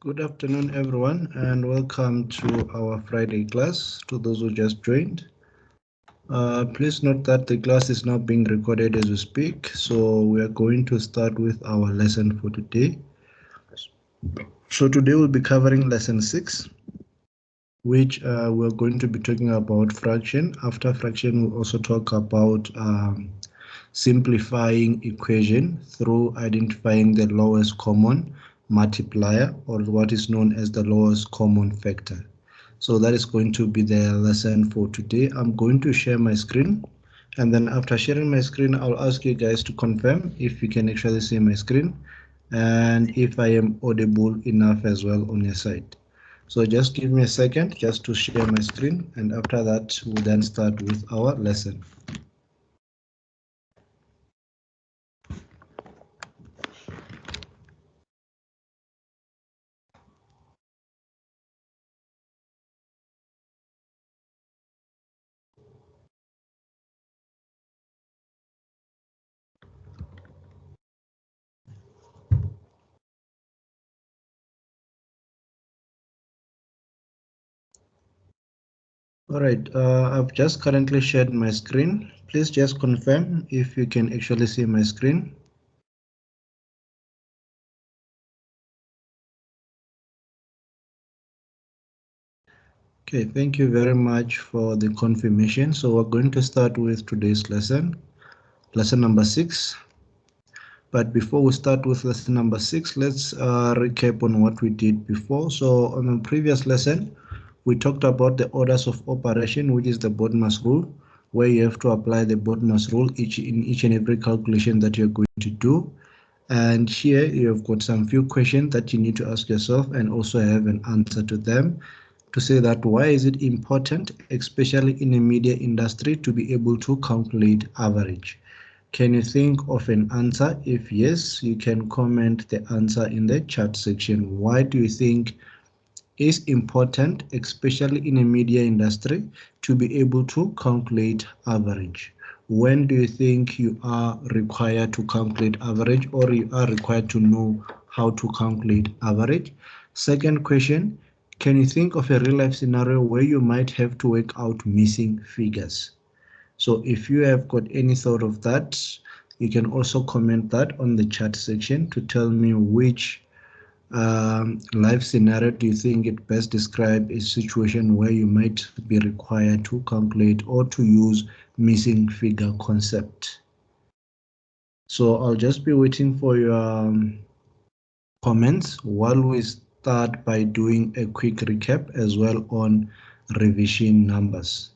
Good afternoon, everyone, and welcome to our Friday class. To those who just joined, please note that the class is now being recorded as we speak. So we are going to start with our lesson for today. So today we'll be covering lesson 6, which we're going to be talking about fraction. After fraction, we'll also talk about simplifying equation through identifying the lowest common multiplier, or what is known as the lowest common factor. So that is going to be the lesson for today. I'm going to share my screen, and then after sharing my screen, I'll ask you guys to confirm if you can actually see my screen and if I am audible enough as well on your side. So just give me a second just to share my screen, and after that we'll then start with our lesson. All right, I've just currently shared my screen. Please just confirm if you can actually see my screen. Okay, thank you very much for the confirmation. So we're going to start with today's lesson number 6. But before we start with lesson number 6, let's recap on what we did before. So on the previous lesson, we talked about the orders of operation, which is the BODMAS rule, where you have to apply the BODMAS rule in each and every calculation that you're going to do. And here you've got some few questions that you need to ask yourself and also have an answer to them, to say that why is it important, especially in the media industry, to be able to calculate average. Can you think of an answer? If yes, you can comment the answer in the chat section. Why do you think is important, especially in a media industry, to be able to calculate average? When do you think you are required to calculate average, or you are required to know how to calculate average? Second question, can you think of a real life scenario where you might have to work out missing figures? So if you have got any thought of that, you can also comment that on the chat section to tell me which life scenario do you think it best describe a situation where you might be required to calculate or to use missing figure concept. So I'll just be waiting for your comments while we start by doing a quick recap as well on revision numbers.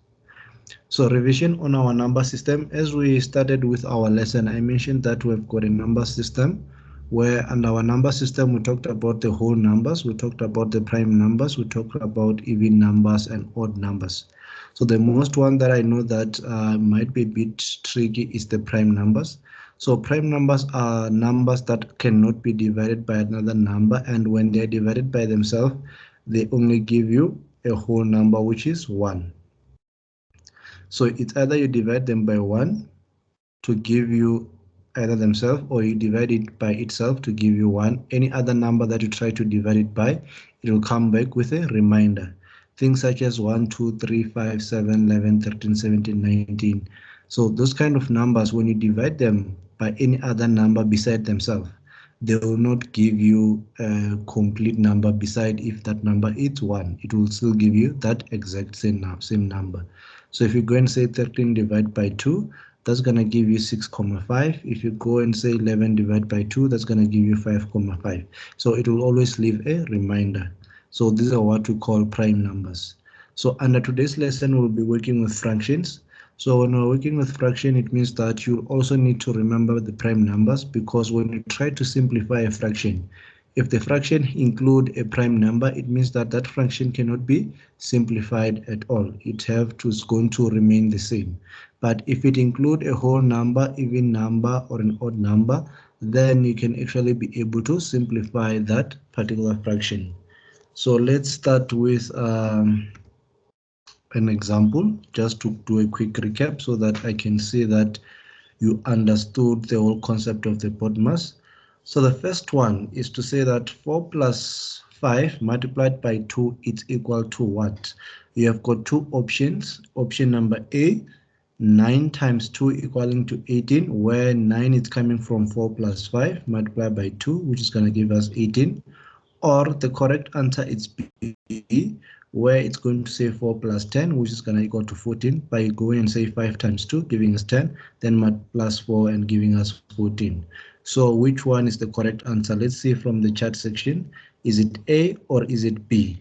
So revision on our number system. As we started with our lesson, I mentioned that we've got a number system where under our number system we talked about the whole numbers, we talked about the prime numbers, we talked about even numbers and odd numbers. So the most one that I know that might be a bit tricky is the prime numbers. So prime numbers are numbers that cannot be divided by another number, and when they're divided by themselves, they only give you a whole number, which is 1. So it's either you divide them by 1 to give you either themselves, or you divide it by itself to give you 1. Any other number that you try to divide it by, it will come back with a reminder. Things such as 1, 2, 3, 5, 7, 11, 13, 17, 19. So those kind of numbers, when you divide them by any other number beside themselves, they will not give you a complete number beside if that number is 1. It will still give you that exact same number. So if you go and say 13 divided by 2, that's going to give you 6,5. If you go and say 11 divided by 2, that's going to give you 5,5. So it will always leave a reminder. So these are what we call prime numbers. So under today's lesson, we'll be working with fractions. So when we're working with fraction, it means that you also need to remember the prime numbers, because when you try to simplify a fraction, if the fraction include a prime number, it means that that fraction cannot be simplified at all. It's going to remain the same. But if it include a whole number, even number, or an odd number, then you can actually be able to simplify that particular fraction. So let's start with an example, just to do a quick recap so that I can see that you understood the whole concept of the BODMAS. So the first one is to say that 4 plus 5 multiplied by 2 is equal to what? You have got two options. Option number A, 9 times 2 equaling to 18, where 9 is coming from 4 plus 5 multiplied by 2, which is going to give us 18. Or the correct answer is B, where it's going to say 4 plus 10, which is going to equal to 14, by going and say 5 times 2, giving us 10, then plus 4 and giving us 14. So which one is the correct answer? Let's see from the chat section. Is it A or is it B?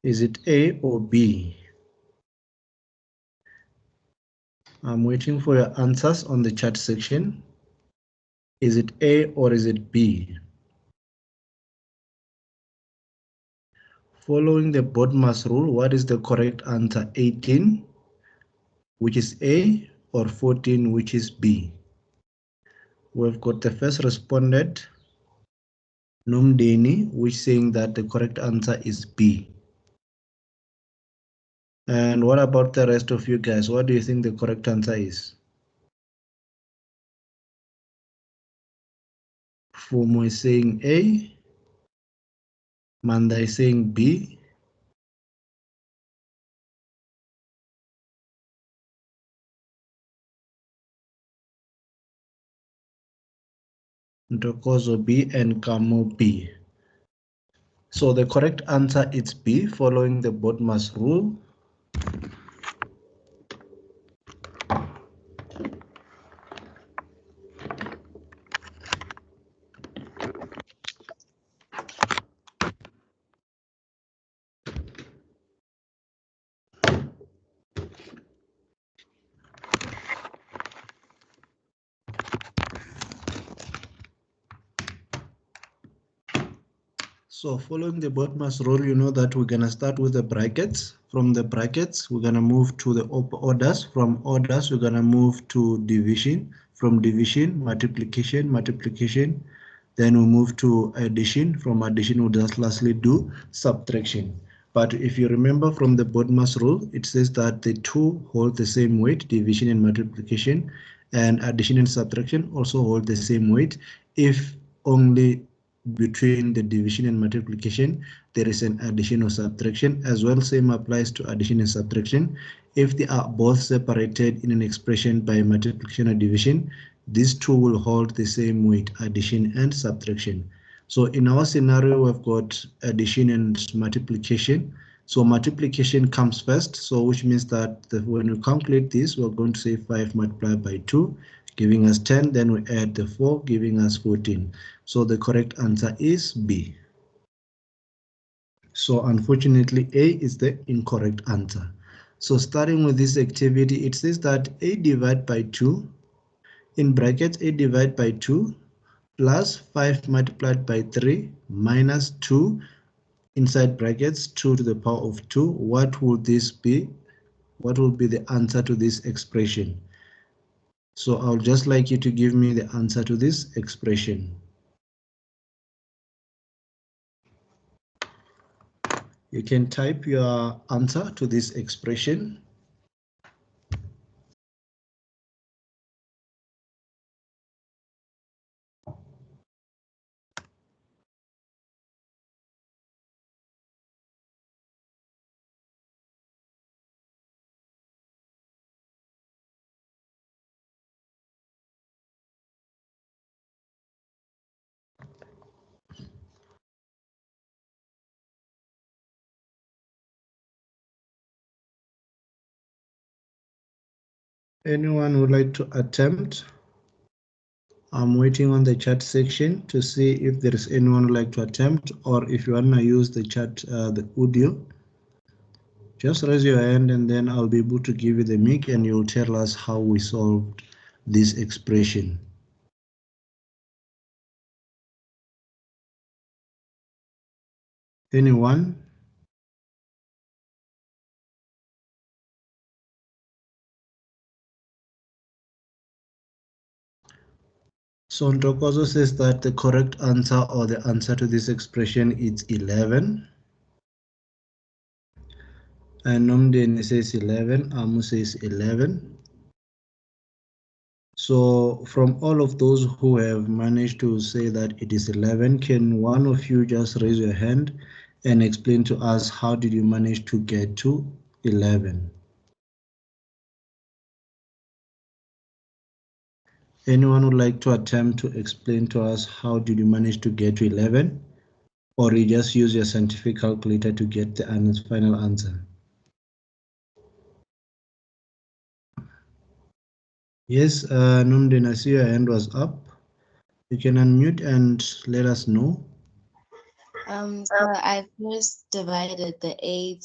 Is it A or B? I'm waiting for your answers on the chat section. Is it A or is it B? Following the BODMAS rule, what is the correct answer? 18, which is A, or 14, which is B? We've got the first respondent, Numdeni, which is saying that the correct answer is B. And what about the rest of you guys? What do you think the correct answer is? Fumo is saying A, Manda is saying B, Ntokozo B, and Kamo B. So the correct answer is B, following the BODMAS rule. So following the BODMAS rule, you know that we're going to start with the brackets. From the brackets, we're going to move to the orders. From orders, we're going to move to division. From division, multiplication. Then we move to addition. From addition, we'll just lastly do subtraction. But if you remember from the BODMAS rule, it says that the two hold the same weight, division and multiplication, and addition and subtraction also hold the same weight if only between the division and multiplication there is an addition or subtraction. As well, same applies to addition and subtraction. If they are both separated in an expression by multiplication or division, these two will hold the same weight, addition and subtraction. So in our scenario, we've got addition and multiplication. So multiplication comes first, so which means that when we calculate this, we're going to say 5 multiplied by 2, giving us 10, then we add the 4, giving us 14. So the correct answer is B. So unfortunately, A is the incorrect answer. So starting with this activity, it says that A divided by 2, in brackets, A divided by 2 plus 5 multiplied by 3 minus 2 inside brackets 2 to the power of 2. What would this be? What will be the answer to this expression? So I'll just like you to give me the answer to this expression. You can type your answer to this expression. Anyone would like to attempt? I'm waiting on the chat section to see if there is anyone who would like to attempt, or if you want to use the chat, the audio. Just raise your hand and then I'll be able to give you the mic and you'll tell us how we solved this expression. Anyone? So Ntokozo says that the correct answer, or the answer to this expression, is 11. And Nomden says 11, Amu says 11. So from all of those who have managed to say that it is 11, can one of you just raise your hand and explain to us how did you manage to get to 11? Anyone would like to attempt to explain to us how did you manage to get to 11? Or you just use your scientific calculator to get the final answer? Yes, Numden, I see your hand was up. You can unmute and let us know. So I first divided the 8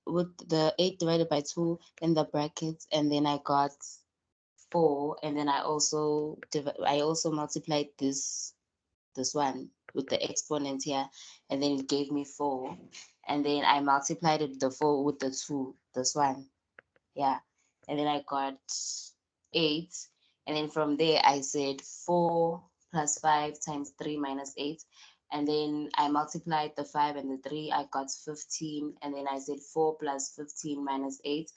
with the 8 divided by 2 in the brackets, and then I got 4, and then I also multiplied this one with the exponent here, and then it gave me 4, and then I multiplied the 4 with the 2, this one, yeah, and then I got 8, and then from there I said 4 plus 5 times 3 minus 8, and then I multiplied the 5 and the 3, I got 15, and then I said 4 plus 15 minus 8,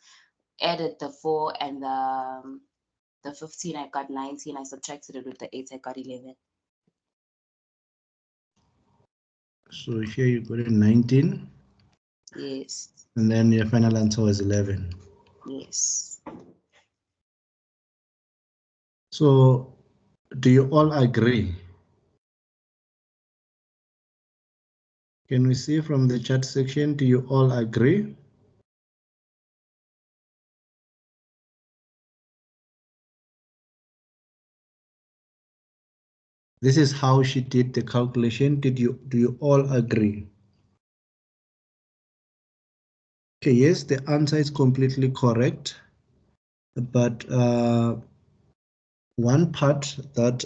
added the 4 and the 15, I got 19, I subtracted it with the 8, I got 11. So here you got a 19. Yes. And then your final answer was 11. Yes. So do you all agree? Can we see from the chat section, do you all agree? This is how she did the calculation. Do you all agree? Okay, yes, the answer is completely correct. But one part that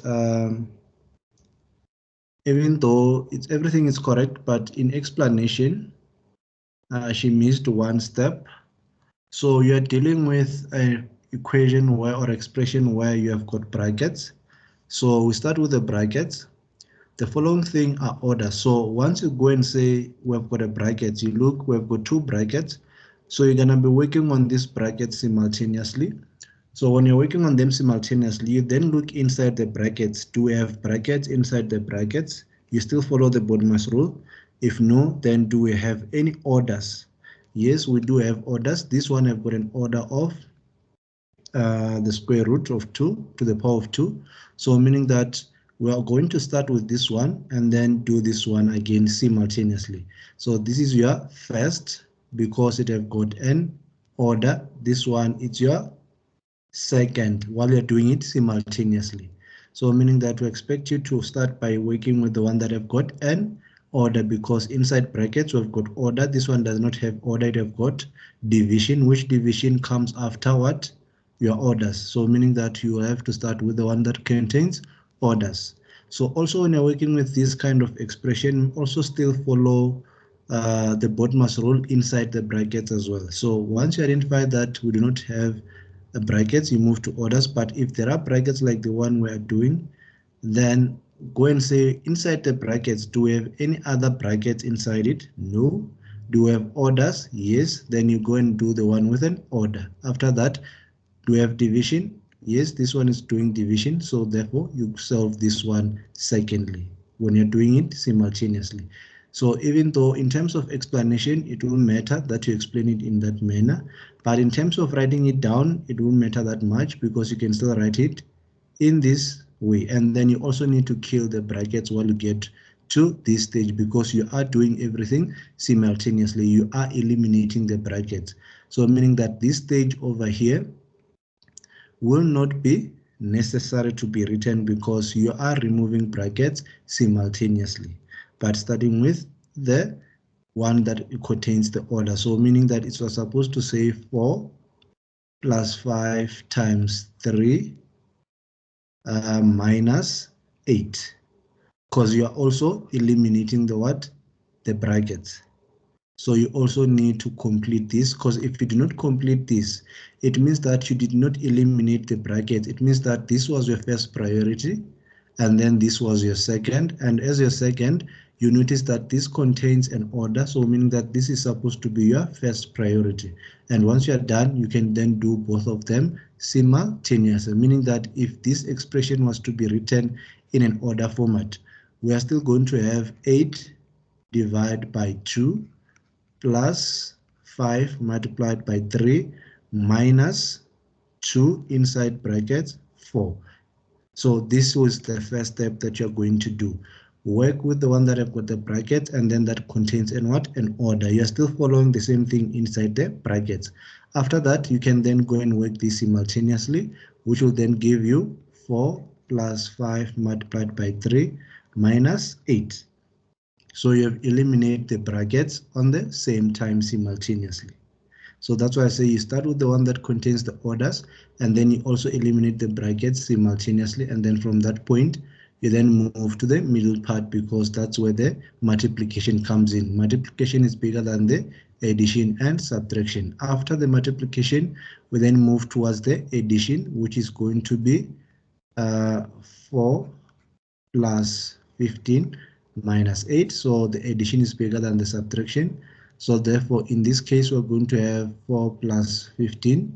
even though everything is correct, but in explanation, she missed one step. So you're dealing with an equation where or expression where you have got brackets. So we start with the brackets. The following thing are orders. So once you go and say we've got a bracket, you look, we've got two brackets. So you're gonna be working on these brackets simultaneously. So when you're working on them simultaneously, you then look inside the brackets. Do we have brackets inside the brackets? You still follow the BODMAS rule. If no, then do we have any orders? Yes, we do have orders. This one I've got an order of the square root of 2 to the power of 2. So meaning that we are going to start with this one and then do this one again simultaneously. So this is your first because it have got an order. This one is your second while you're doing it simultaneously. So meaning that we expect you to start by working with the one that have got an order because inside brackets we've got order. This one does not have order, it have got division, which division comes after what? Your orders. So meaning that you have to start with the one that contains orders. So also when you're working with this kind of expression, also still follow the BODMAS rule inside the brackets as well. So once you identify that we do not have brackets, you move to orders. But if there are brackets like the one we are doing, then go and say inside the brackets, do we have any other brackets inside it? No. Do we have orders? Yes. Then you go and do the one with an order. After that, do we have division? Yes, this one is doing division. So therefore you solve this one secondly when you're doing it simultaneously. So even though in terms of explanation, it won't matter that you explain it in that manner, but in terms of writing it down, it won't matter that much because you can still write it in this way. And then you also need to kill the brackets while you get to this stage because you are doing everything simultaneously. You are eliminating the brackets. So meaning that this stage over here will not be necessary to be written because you are removing brackets simultaneously, but starting with the one that contains the order. So meaning that it was supposed to say 4 plus 5 times 3 minus 8 because you are also eliminating the what? The brackets. So you also need to complete this because if you do not complete this, it means that you did not eliminate the bracket. It means that this was your first priority and then this was your second. And as your second, you notice that this contains an order, so meaning that this is supposed to be your first priority. And once you are done, you can then do both of them simultaneously, meaning that if this expression was to be written in an order format, we are still going to have 8 divided by 2 plus 5 multiplied by 3 minus 2 inside brackets 4. So this was the first step that you're going to do. Work with the one that I've got the brackets and then that contains an what? An order. You're still following the same thing inside the brackets. After that, you can then go and work this simultaneously, which will then give you 4 plus 5 multiplied by 3 minus 8. So you have eliminated the brackets on the same time simultaneously. So that's why I say you start with the one that contains the orders, and then you also eliminate the brackets simultaneously, and then from that point you then move to the middle part, because that's where the multiplication comes in. Multiplication is bigger than the addition and subtraction. After the multiplication, we then move towards the addition, which is going to be 4 plus 15 minus 8. So the addition is bigger than the subtraction. So therefore, in this case, we're going to have 4 plus 15.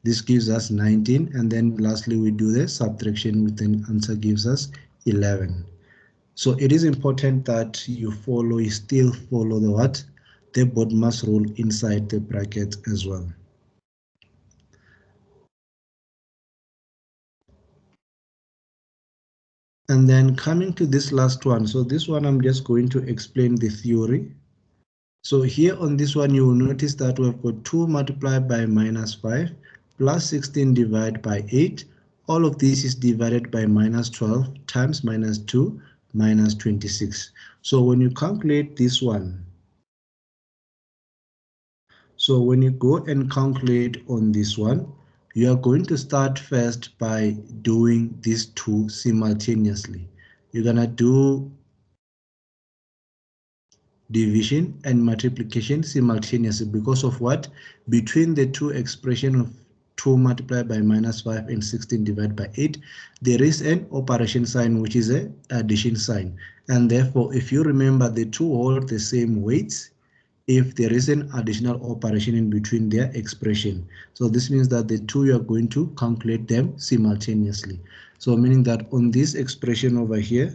This gives us 19. And then lastly, we do the subtraction, which then answer gives us 11. So it is important that you still follow the what? The BODMAS rule inside the bracket as well. And then coming to this last one. So this one, I'm just going to explain the theory. So here on this one, you will notice that we've got 2 multiplied by minus 5 plus 16 divided by 8. All of this is divided by minus 12 times minus 2 minus 26. So when you calculate this one, so when you go and calculate on this one, you are going to start first by doing these two simultaneously. You're gonna do division and multiplication simultaneously, because of what? Between the two expression of 2 multiplied by minus 5 and 16 divided by 8, there is an operation sign, which is a addition sign. And therefore, if you remember, the two hold the same weights if there is an additional operation in between their expression. So this means that the two, you are going to calculate them simultaneously. So meaning that on this expression over here,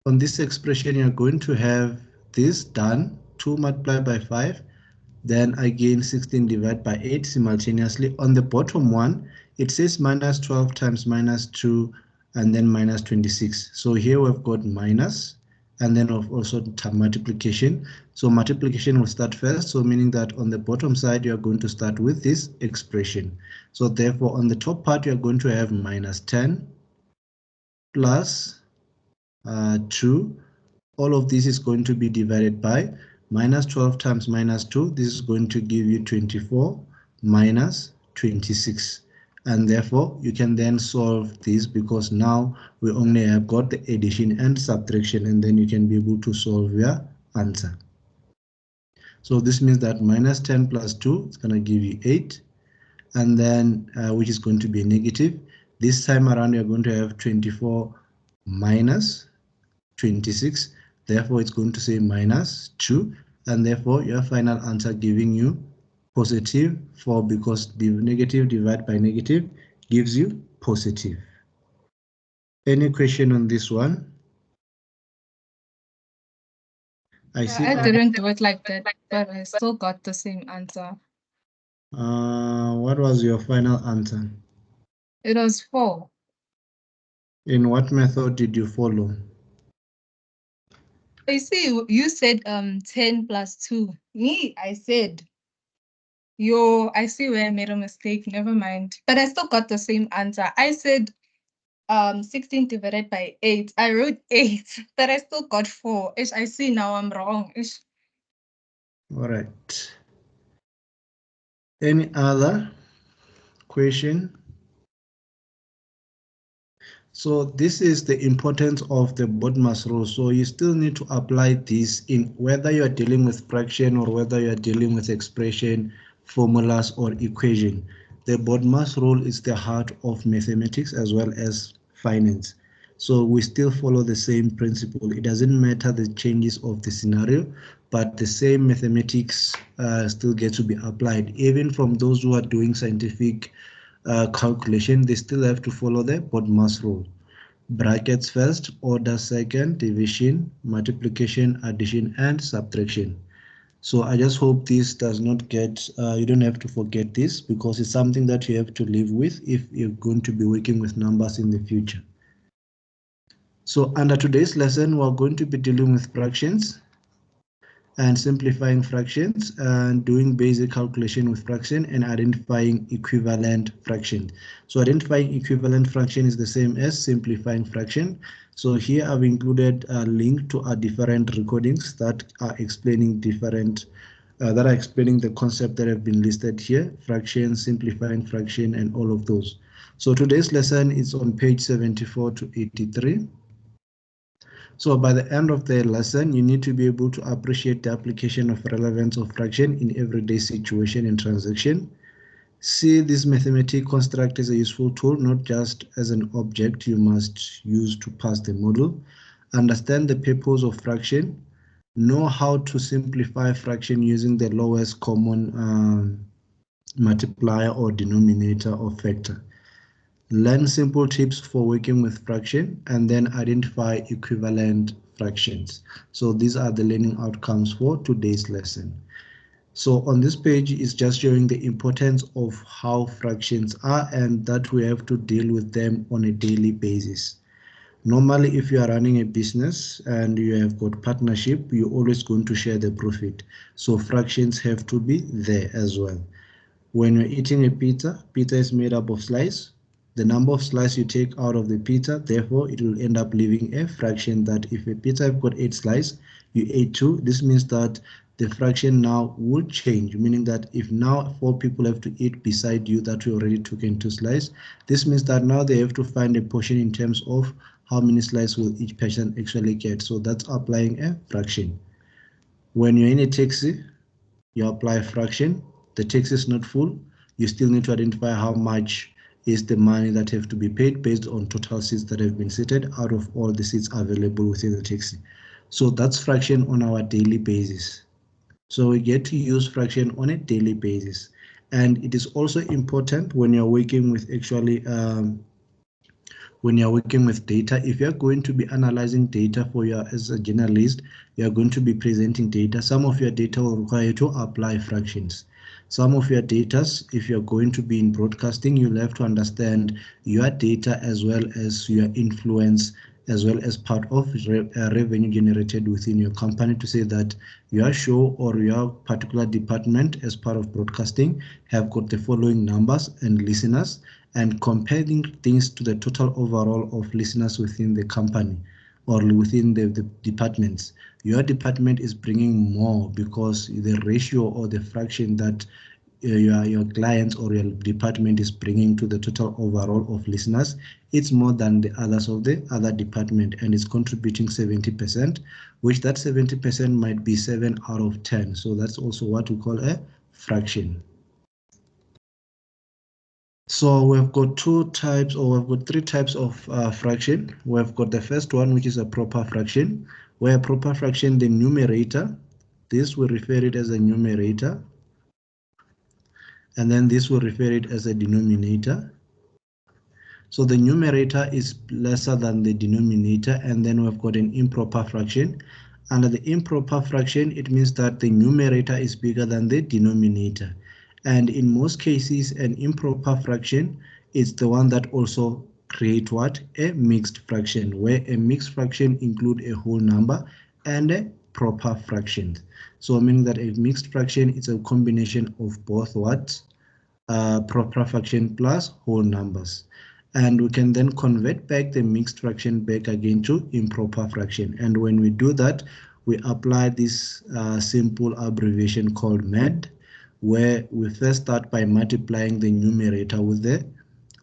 on this expression, you're going to have this done, 2 multiplied by 5, then again 16 divided by 8 simultaneously. On the bottom one, it says minus 12 times minus 2 and then minus 26. So here we've got minus, and then also multiplication. So multiplication will start first, so meaning that on the bottom side, you're going to start with this expression. So therefore, on the top part, you're going to have minus 10 plus 2. All of this is going to be divided by minus 12 times minus 2. This is going to give you 24 minus 26. And therefore, you can then solve this, because now we only have got the addition and subtraction, and then you can be able to solve your answer. So this means that minus 10 plus 2 is going to give you 8, and then which is going to be negative. This time around, you're going to have 24 minus 26. Therefore, it's going to say minus 2, and therefore your final answer giving you positive 4, because the negative divided by negative gives you positive. Any question on this one? I see. I didn't do it like that, but I still got the same answer. What was your final answer? It was 4. In what method did you follow? I see you said 10 plus 2. Me, I said I see where I made a mistake. Never mind. But I still got the same answer. I said 16 divided by 8. I wrote 8, but I still got 4. Ish, I see now I'm wrong. Ish. All right. Any other question? So this is the importance of the BODMAS rule. So you still need to apply this in whether you are dealing with fraction or whether you are dealing with expression, formulas, or equation. The BODMAS rule is the heart of mathematics as well as finance. So we still follow the same principle. It doesn't matter the changes of the scenario, but the same mathematics still get to be applied. Even from those who are doing scientific calculation, they still have to follow the BODMAS rule. Brackets first, order second, division, multiplication, addition, and subtraction. So I just hope this does not get, you don't have to forget this, because it's something that you have to live with if you're going to be working with numbers in the future. So under today's lesson, we're going to be dealing with fractions and simplifying fractions and doing basic calculation with fraction and identifying equivalent fraction. So identifying equivalent fraction is the same as simplifying fraction. So here I've included a link to our different recordings that are explaining the concept that have been listed here: fraction, simplifying fraction, and all of those. So today's lesson is on page 74 to 83. So by the end of the lesson, you need to be able to appreciate the application of relevance of fraction in everyday situation and transaction. See this mathematical construct as a useful tool, not just as an object you must use to pass the model. Understand the purpose of fraction. Know how to simplify fraction using the lowest common multiplier or denominator or factor. Learn simple tips for working with fraction, and then identify equivalent fractions. So these are the learning outcomes for today's lesson. So on this page is just showing the importance of how fractions are and that we have to deal with them on a daily basis. Normally, if you are running a business and you have got partnership, you're always going to share the profit. So fractions have to be there as well. When you're eating a pizza, pizza is made up of slices. The number of slices you take out of the pizza, therefore it will end up leaving a fraction that if a pizza have got 8 slices, you ate 2. This means that the fraction now will change, meaning that if now 4 people have to eat beside you that you already took in 2 slices, this means that now they have to find a portion in terms of how many slices will each person actually get. So that's applying a fraction. When you're in a taxi, you apply a fraction. The taxi is not full. You still need to identify how much is the money that have to be paid based on total seats that have been seated out of all the seats available within the taxi. So that's fraction on our daily basis. So we get to use fraction on a daily basis. And it is also important when you're working with data. If you're going to be analyzing data as a journalist, you're going to be presenting data. Some of your data will require you to apply fractions. Some of your data, if you're going to be in broadcasting, you'll have to understand your data as well as your influence, as well as part of revenue generated within your company, to say that your show or your particular department as part of broadcasting have got the following numbers and listeners, and comparing things to the total overall of listeners within the company or within the departments. Your department is bringing more because the ratio or the fraction that your clients or your department is bringing to the total overall of listeners, it's more than the others of the other department, and it's contributing 70%, which that 70% might be 7 out of 10. So that's also what we call a fraction. So we've got 2 types, or we've got 3 types of fraction. We've got the first one, which is a proper fraction, where a proper fraction, the numerator, this will refer it as a numerator, and then this will refer it as a denominator. So the numerator is lesser than the denominator, and then we've got an improper fraction. Under the improper fraction, it means that the numerator is bigger than the denominator. And in most cases, an improper fraction is the one that also create what? A mixed fraction, where a mixed fraction include a whole number and a proper fraction. So meaning that a mixed fraction is a combination of both what? Proper fraction plus whole numbers. And we can then convert back the mixed fraction back again to improper fraction. And when we do that, we apply this simple abbreviation called MAD, where we first start by multiplying the numerator with the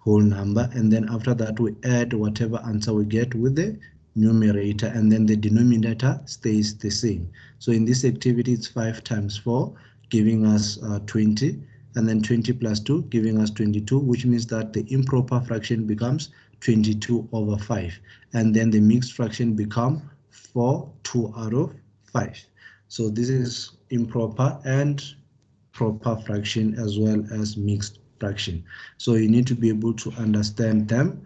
whole number, and then after that we add whatever answer we get with the numerator, and then the denominator stays the same. So in this activity, it's 5 times 4 giving us 20, and then 20 plus 2 giving us 22, which means that the improper fraction becomes 22 over 5, and then the mixed fraction become 4 2 out of 5. So this is improper and proper fraction as well as mixed fraction. So you need to be able to understand them.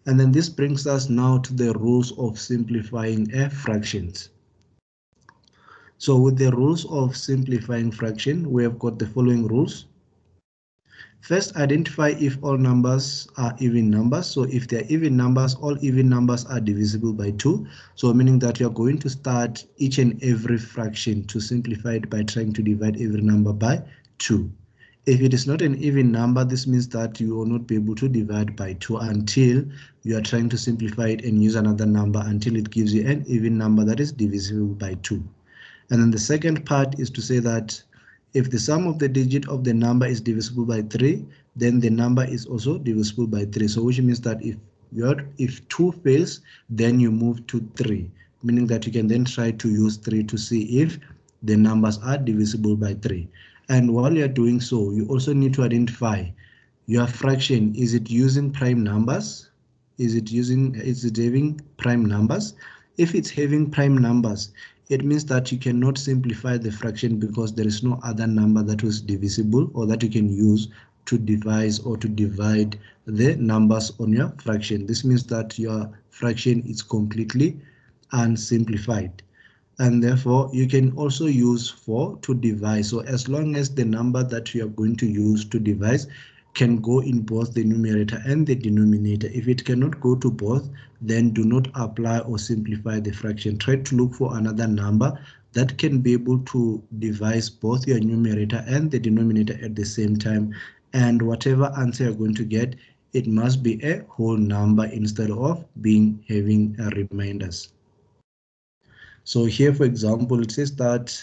And then this brings us now to the rules of simplifying fractions. So with the rules of simplifying fraction, we have got the following rules. First, identify if all numbers are even numbers. So if they're even numbers, all even numbers are divisible by 2. So meaning that you're going to start each and every fraction to simplify it by trying to divide every number by 2. If it is not an even number, this means that you will not be able to divide by 2 until you are trying to simplify it and use another number until it gives you an even number that is divisible by 2. And then the second part is to say that if the sum of the digit of the number is divisible by 3, then the number is also divisible by 3. So which means that if 2 fails, then you move to 3, meaning that you can then try to use 3 to see if the numbers are divisible by 3. And while you're doing so, you also need to identify your fraction. Is it using prime numbers? Is it having prime numbers? If it's having prime numbers, it means that you cannot simplify the fraction because there is no other number that was divisible or that you can use to devise or to divide the numbers on your fraction. This means that your fraction is completely unsimplified. And therefore you can also use 4 to divide. So as long as the number that you are going to use to divide can go in both the numerator and the denominator. If it cannot go to both, then do not apply or simplify the fraction. Try to look for another number that can be able to divide both your numerator and the denominator at the same time. And whatever answer you're going to get, it must be a whole number instead of having reminders. So here, for example, it says that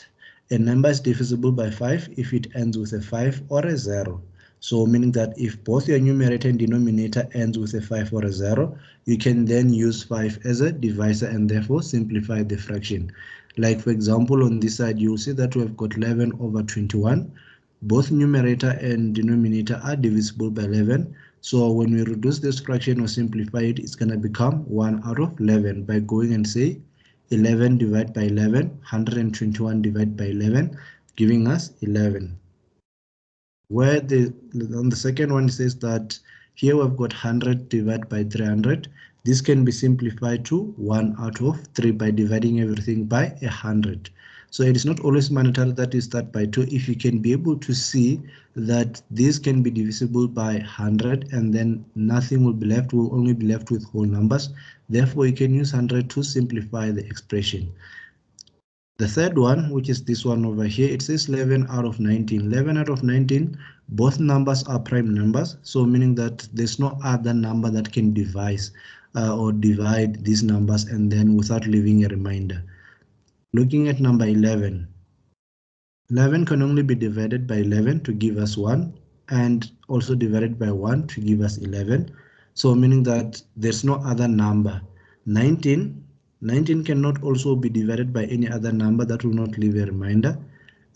a number is divisible by 5 if it ends with a 5 or a 0. So meaning that if both your numerator and denominator ends with a 5 or a 0, you can then use 5 as a divisor and therefore simplify the fraction. Like for example, on this side, you'll see that we've got 11 over 21. Both numerator and denominator are divisible by 11. So when we reduce this fraction or simplify it, it's going to become 1 out of 11 by going and say 11 divided by 11, 121 divided by 11, giving us 11. Where on the second one it says that here we've got 100 divided by 300. This can be simplified to 1 out of 3 by dividing everything by 100. So it is not always mandatory that you start by 2 if you can be able to see that this can be divisible by 100 and then nothing will be left, will only be left with whole numbers. Therefore, you can use 100 to simplify the expression. The third one, which is this one over here, it says 11 out of 19. 11 out of 19, both numbers are prime numbers. So meaning that there's no other number that can devise or divide these numbers and then without leaving a remainder. Looking at number 11. 11 can only be divided by 11 to give us 1 and also divided by 1 to give us 11. So meaning that there's no other number. 19 cannot also be divided by any other number that will not leave a remainder.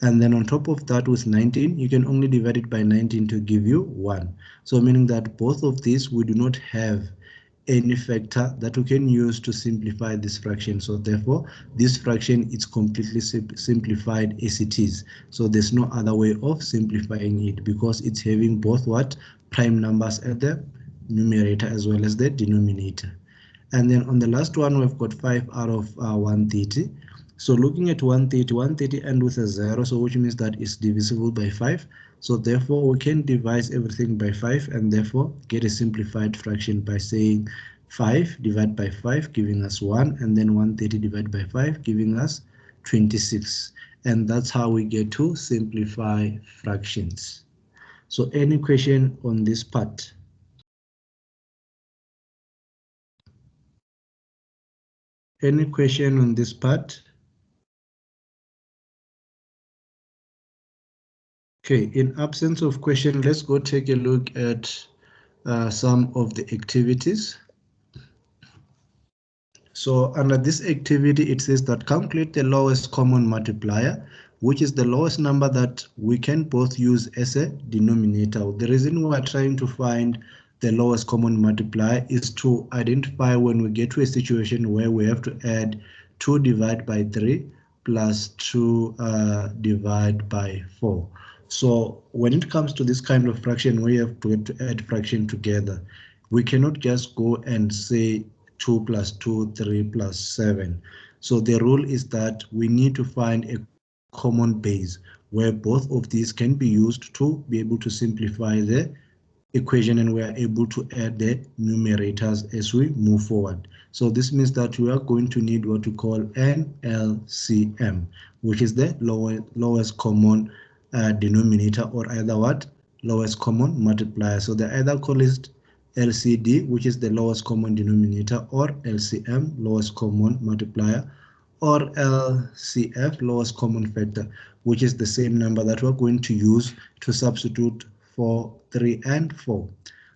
And then on top of that, with 19, you can only divide it by 19 to give you 1. So meaning that both of these, we do not have any factor that we can use to simplify this fraction. So therefore, this fraction is completely simplified as it is. So there's no other way of simplifying it because it's having both prime numbers at the numerator as well as the denominator. And then on the last one, we've got 5 out of 130. So looking at 130 end with a 0, so which means that it's divisible by 5. So therefore, we can divide everything by 5 and therefore get a simplified fraction by saying 5 divided by 5 giving us 1, and then 130 divided by 5 giving us 26. And that's how we get to simplify fractions. So any question on this part? Any question on this part? Okay, in absence of question, let's go take a look at some of the activities. So under this activity, it says that calculate the lowest common multiplier, which is the lowest number that we can both use as a denominator. The reason we're trying to find the lowest common multiplier is to identify when we get to a situation where we have to add 2 divided by 3 plus 2 divided by 4. So when it comes to this kind of fraction, we have to add fraction together. We cannot just go and say 2 plus 2, 3 plus 7. So the rule is that we need to find a common base where both of these can be used to be able to simplify the equation, and we are able to add the numerators as we move forward. So this means that we are going to need what we call an LCM, which is the lowest common denominator, or either what? Lowest common multiplier. So they either call it LCD, which is the lowest common denominator, or LCM, lowest common multiplier, or LCF, lowest common factor, which is the same number that we're going to use to substitute for 3 and 4.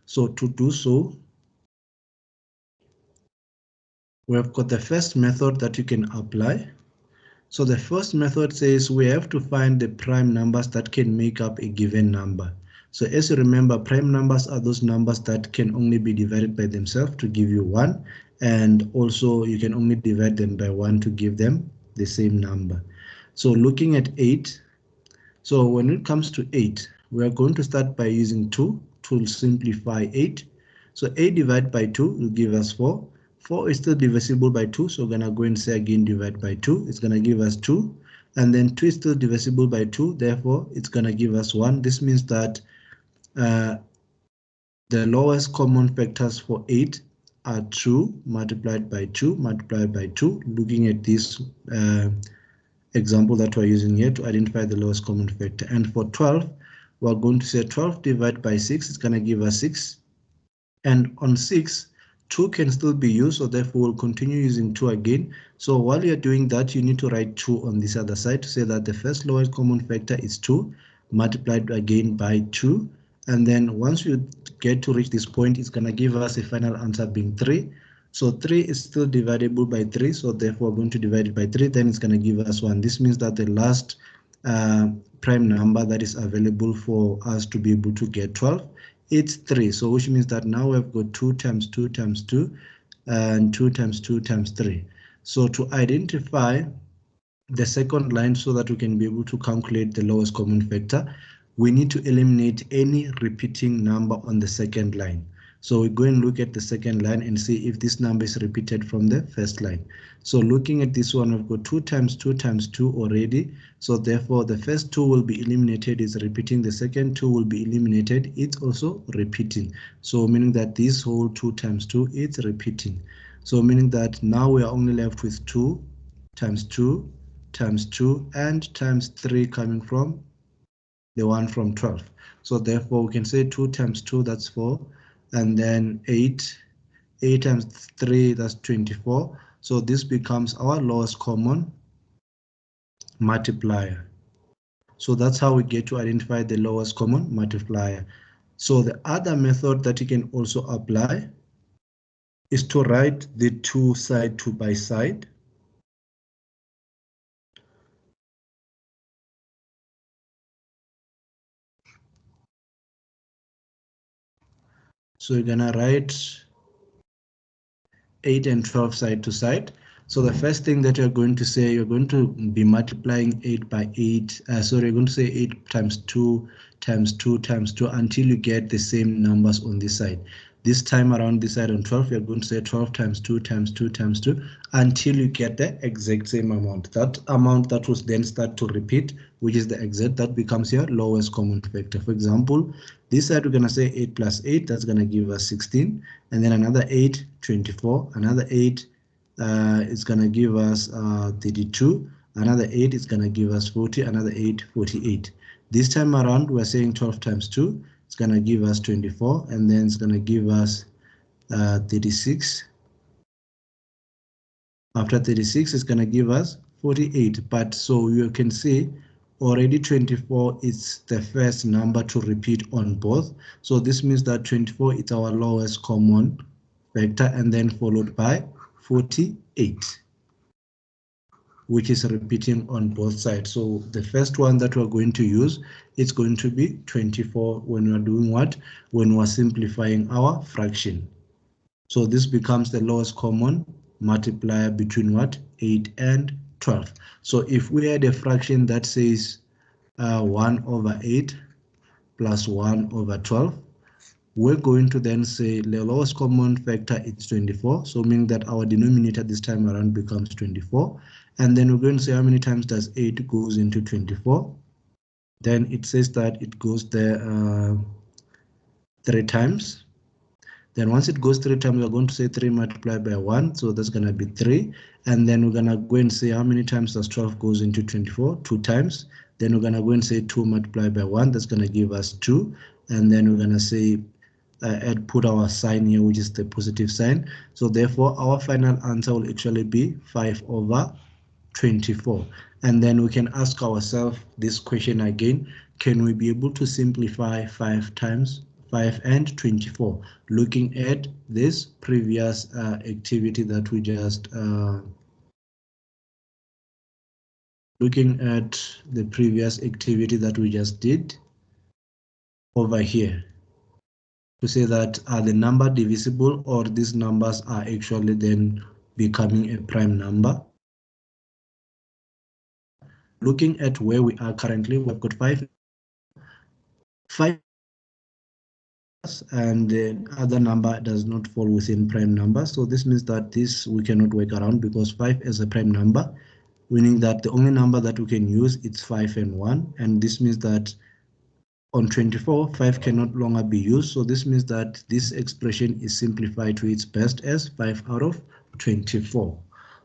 So to do so, we've got the first method that you can apply. So the first method says we have to find the prime numbers that can make up a given number. So as you remember, prime numbers are those numbers that can only be divided by themselves to give you 1, and also you can only divide them by 1 to give them the same number. So looking at 8, so when it comes to 8, we are going to start by using 2 to simplify 8. So 8 divided by 2 will give us 4. 4 is still divisible by 2, so we're going to go and say again divide by 2. It's going to give us 2. And then 2 is still divisible by 2, therefore it's going to give us 1. This means that the lowest common factors for 8 are 2 multiplied by 2 multiplied by 2. Looking at this example that we're using here to identify the lowest common factor. And for 12, we're going to say 12 divided by 6 is going to give us 6. And on 6, 2 can still be used, so therefore we'll continue using 2 again. So while you're doing that, you need to write 2 on this other side to say that the first lowest common factor is 2 multiplied again by 2. And then once you get to reach this point, it's going to give us a final answer being 3. So 3 is still divisible by 3, so therefore we're going to divide it by 3, then it's going to give us 1. This means that the last prime number that is available for us to be able to get 12, it's 3. So which means that now we've got 2 times 2 times 2 and 2 times 2 times 3. So to identify the second line so that we can be able to calculate the lowest common factor, we need to eliminate any repeating number on the second line. So we go and look at the second line and see if this number is repeated from the first line. So looking at this one, we've got 2 times 2 times 2 already. So therefore the first 2 will be eliminated, it's repeating. The second 2 will be eliminated, it's also repeating. So meaning that this whole 2 times 2 is repeating. So meaning that now we are only left with 2 times 2 times 2 and times 3 coming from the one from 12. So therefore we can say 2 times 2, that's 4. And then 8 times 3, that's 24. So this becomes our lowest common multiplier. So that's how we get to identify the lowest common multiplier. So the other method that you can also apply is to write the 2 side by side. So you're gonna write 8 and 12 side to side. So the first thing that you're going to say, you're going to be multiplying 8 by 8. Sorry, you're going to say 8 times 2 times 2 times 2 until you get the same numbers on this side. This time around this side on 12, you're going to say 12 times 2 times 2 times 2 until you get the exact same amount. That amount that will then start to repeat, which is the exact, that becomes your lowest common factor. For example, this side we're going to say 8 plus 8, that's going to give us 16. And then another 8, 24. Another 8 is going to give us 32. Another 8 is going to give us 40. Another 8, 48. This time around, we're saying 12 times 2. It's going to give us 24, and then it's going to give us 36. After 36, it's going to give us 48. But so you can see already 24 is the first number to repeat on both. So this means that 24 is our lowest common factor, and then followed by 48, which is repeating on both sides. So the first one that we're going to use, it's going to be 24 when we're doing what? When we're simplifying our fraction. So this becomes the lowest common multiplier between what? 8 and 12. So if we had a fraction that says 1 over 8 plus 1 over 12, we're going to then say the lowest common factor is 24. So meaning that our denominator this time around becomes 24. And then we're going to say how many times does 8 goes into 24. Then it says that it goes there 3 times. Then once it goes 3 times, we're going to say 3 multiplied by 1. So that's going to be 3. And then we're going to go and say how many times does 12 goes into 24? 2 times. Then we're going to go and say 2 multiplied by 1. That's going to give us 2. And then we're going to say put our sign here, which is the positive sign. So therefore, our final answer will actually be 5 over 24. And then we can ask ourselves this question again: can we be able to simplify 5 times 5 and 24? Looking at this previous activity that we just did over here, to say that are the number divisible, or these numbers are actually then becoming a prime number. Looking at where we are currently, we've got 5 and the other number does not fall within prime number. So this means that this we cannot work around, because 5 is a prime number, meaning that the only number that we can use is 5 and 1. And this means that on 24, 5 can no longer be used. So this means that this expression is simplified to its best as 5 out of 24.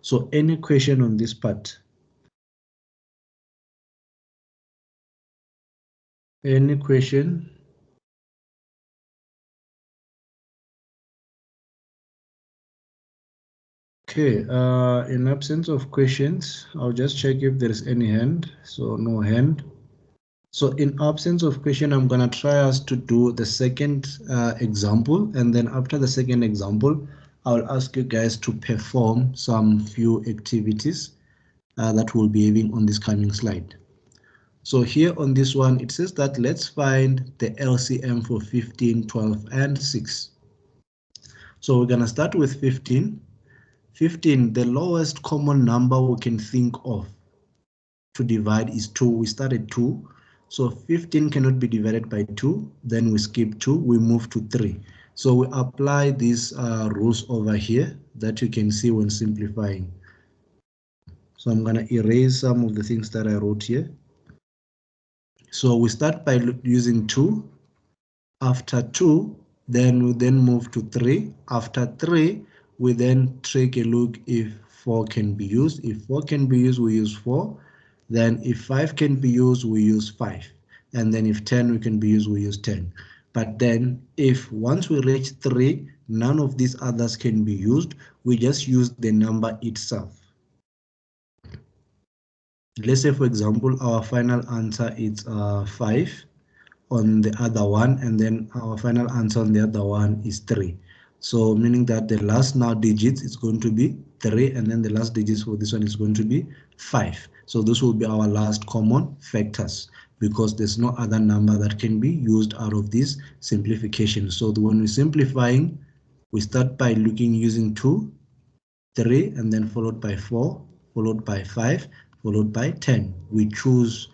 So any question on this part? Any question? Okay, in absence of questions, I'll just check if there is any hand. So no hand. So in absence of question, I'm gonna try us to do the second example, and then after the second example, I'll ask you guys to perform some few activities that we'll be having on this coming slide. So here on this one, it says that let's find the LCM for 15, 12, and 6. So we're gonna start with 15. 15, the lowest common number we can think of to divide is 2. We start at 2. So 15 cannot be divided by 2. Then we skip 2. We move to 3. So we apply these rules over here that you can see when simplifying. So I'm going to erase some of the things that I wrote here. So we start by using 2. After 2, then we then move to 3. After 3, we then take a look if 4 can be used. If 4 can be used, we use 4. Then if 5 can be used, we use 5. And then if 10 can be used, we use 10. But then if once we reach 3, none of these others can be used, we just use the number itself. Let's say, for example, our final answer is 5 on the other one, and then our final answer on the other one is 3. So meaning that the last now digits is going to be 3, and then the last digits for this one is going to be 5. So this will be our last common factors, because there's no other number that can be used out of this simplification. So when we're simplifying, we start by using 2, 3, and then followed by 4, followed by 5, followed by 10. We choose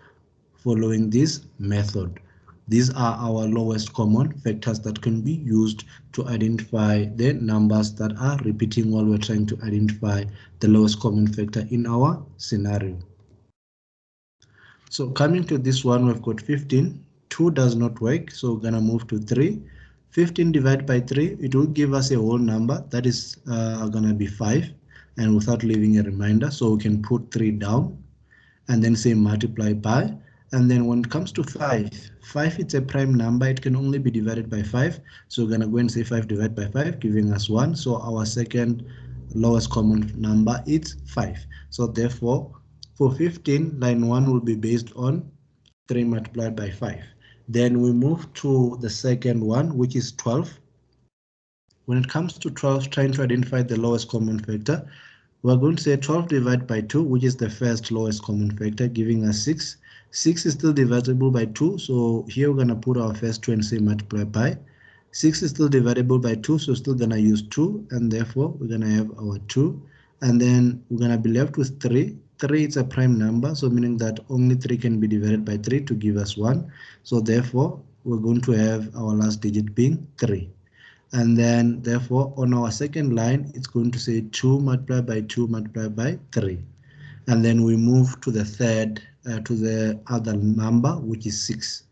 following this method. These are our lowest common factors that can be used to identify the numbers that are repeating while we're trying to identify the lowest common factor in our scenario. So coming to this one, we've got 15. 2 does not work, so we're gonna move to 3. 15 divided by 3, it will give us a whole number that is gonna be 5, and without leaving a reminder, so we can put 3 down and then say multiply by. And then when it comes to 5, it's a prime number. It can only be divided by 5. So we're going to go and say 5 divided by 5, giving us 1. So our second lowest common number is 5. So therefore, For 15, line 1 will be based on 3 multiplied by 5. Then we move to the second one, which is 12. When it comes to 12, trying to identify the lowest common factor, we're going to say 12 divided by 2, which is the first lowest common factor, giving us 6. 6 is still divisible by 2, so here we're going to put our first 2 and say multiply by. 6 is still divisible by 2, so still going to use 2, and therefore we're going to have our 2. And then we're going to be left with 3. 3 is a prime number, so meaning that only 3 can be divided by 3 to give us 1. So therefore, we're going to have our last digit being 3. And then therefore on our second line, it's going to say 2 multiplied by 2 multiplied by 3. And then we move to the third, to the other number, which is 6.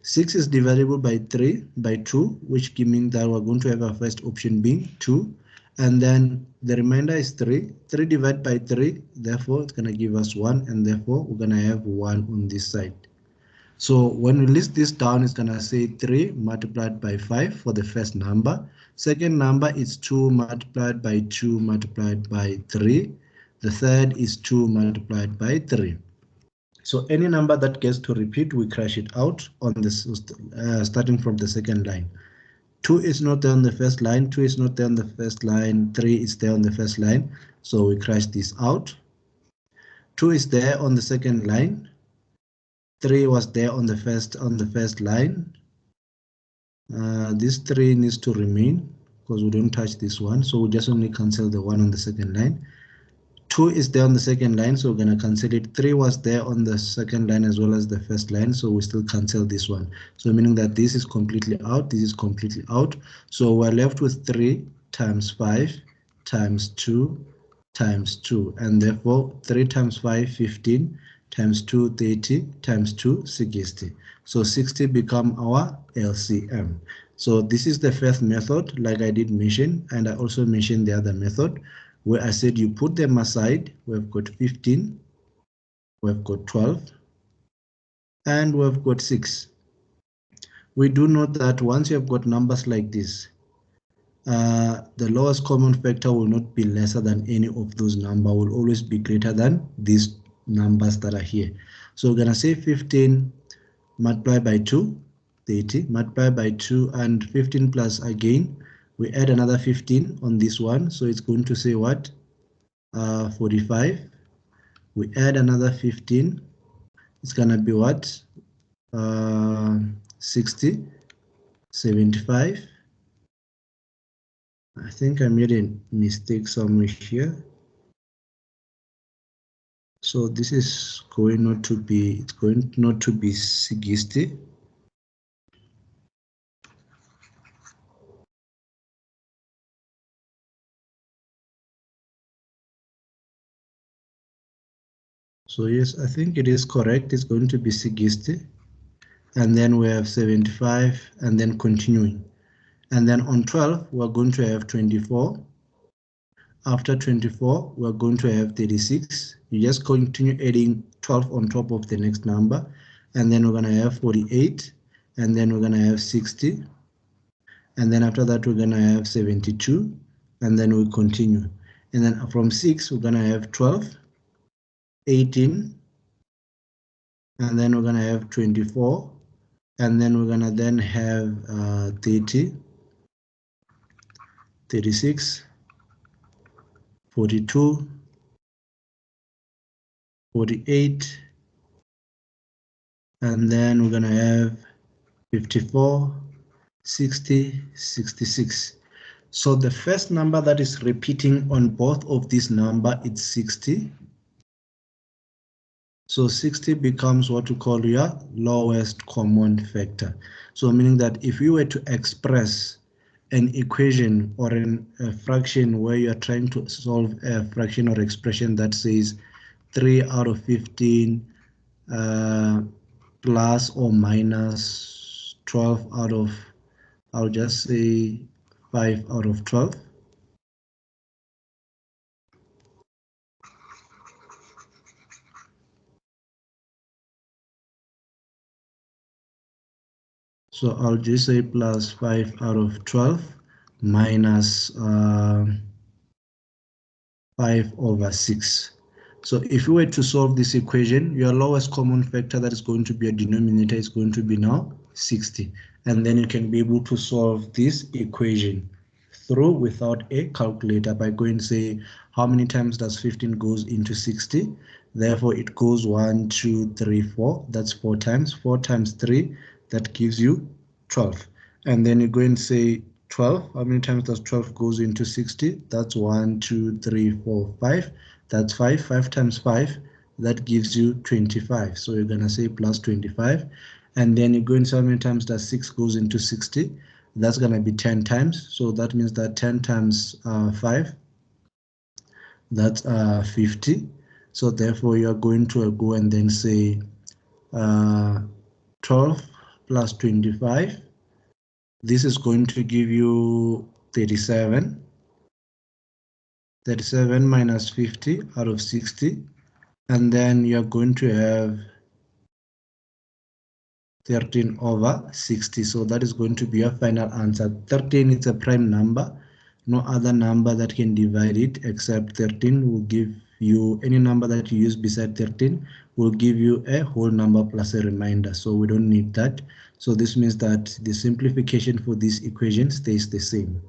6 is divisible by 3 by 2, which means that we're going to have our first option being 2. And then the remainder is 3. 3 divided by 3, therefore it's going to give us 1, and therefore we're going to have 1 on this side. So when we list this down, it's going to say 3 multiplied by 5 for the first number. Second number is 2 multiplied by 2 multiplied by 3. The third is 2 multiplied by 3. So any number that gets to repeat, we crash it out on this, starting from the second line. 2 is not there on the first line, 2 is not there on the first line, 3 is there on the first line. So we crash this out. 2 is there on the second line. 3 was there on the first line. This 3 needs to remain because we don't touch this one, so we just only cancel the one on the second line. 2 is there on the second line, so we're going to cancel it. 3 was there on the second line as well as the first line, so we still cancel this one. So meaning that this is completely out, this is completely out. So we're left with 3 times 5 times 2 times 2, and therefore 3 times 5, 15, times 2, 30, times 2, 60. So 60 become our LCM. So this is the first method, like I did mention, and I also mentioned the other method where I said you put them aside. We've got 15, we've got 12, and we've got 6. We do note that once you have got numbers like this, the lowest common factor will not be lesser than any of those numbers, will always be greater than these numbers that are here. So we're going to say 15 multiplied by 2, 30, multiplied by 2, and 15 plus again, we add another 15 on this one. So it's going to say what? 45. We add another 15. It's going to be what? 60, 75. I think I made a mistake somewhere here. So this is going not to be, it's going not to be 60. So yes, I think it is correct. It's going to be 60. And then we have 75 and then continuing. And then on 12, we're going to have 24. After 24, we're going to have 36. You just continue adding 12 on top of the next number. And then we're going to have 48. And then we're going to have 60. And then after that, we're going to have 72. And then we continue. And then from 6, we're going to have 12, 18. And then we're going to have 24. And then we're going to then have 30, 36, 42, 48, and then we're going to have 54, 60, 66. So the first number that is repeating on both of these numbers is 60. So 60 becomes what we call your lowest common factor. So meaning that if you were to express an equation or a fraction where you are trying to solve a fraction or expression that says 3 out of 15 plus or minus 12 out of, I'll just say 5 out of 12. So I'll just say plus 5 out of 12 minus 5 over 6. So if you were to solve this equation, your lowest common factor that is going to be a denominator is going to be now 60. And then you can be able to solve this equation through without a calculator by going to say, how many times does 15 goes into 60? Therefore, it goes 1, 2, 3, 4. That's 4 times. 4 times 3, that gives you 12. And then you go and say 12. How many times does 12 goes into 60? That's 1, 2, 3, 4, 5. That's 5. 5 times 5, that gives you 25. So you're going to say plus 25. And then you go and say how many times does 6 goes into 60? That's going to be 10 times. So that means that 10 times 5, that's 50. So therefore, you are going to go and then say 12 plus 25. This is going to give you 37. 37 minus 50 out of 60. And then you're going to have 13 over 60. So that is going to be your final answer. 13 is a prime number. No other number that can divide it except 13 will give you, any number that you use beside 13 will give you a whole number plus a remainder. So we don't need that. So this means that the simplification for this equation stays the same.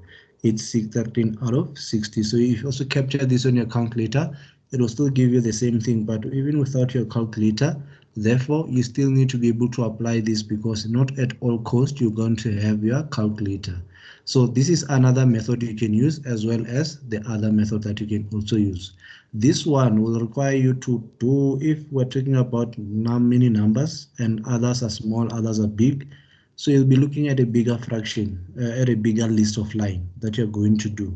It's 13 out of 60. So if you also capture this on your calculator, it will still give you the same thing, but even without your calculator, therefore, you still need to be able to apply this because not at all costs you're going to have your calculator. So this is another method you can use as well as the other method that you can also use. This one will require you to do, if we're talking about many numbers and others are small, others are big, so you'll be looking at a bigger fraction, at a bigger list of line that you're going to do.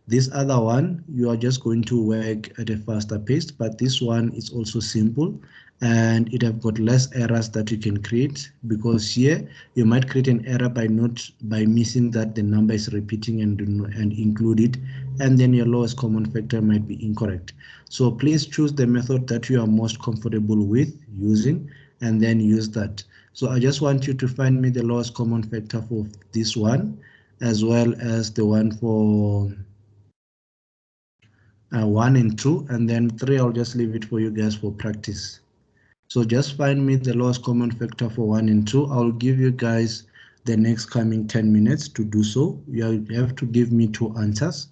This other one, you are just going to work at a faster pace, but this one is also simple and it have got less errors that you can create, because here you might create an error by missing that the number is repeating and include it, and then your lowest common factor might be incorrect. So please choose the method that you are most comfortable with using and then use that. So I just want you to find me the lowest common factor for this one as well as the one for 1 and 2, and then 3 I'll just leave it for you guys for practice. So just find me the lowest common factor for 1 and 2. I'll give you guys the next coming 10 minutes to do so. You have to give me 2 answers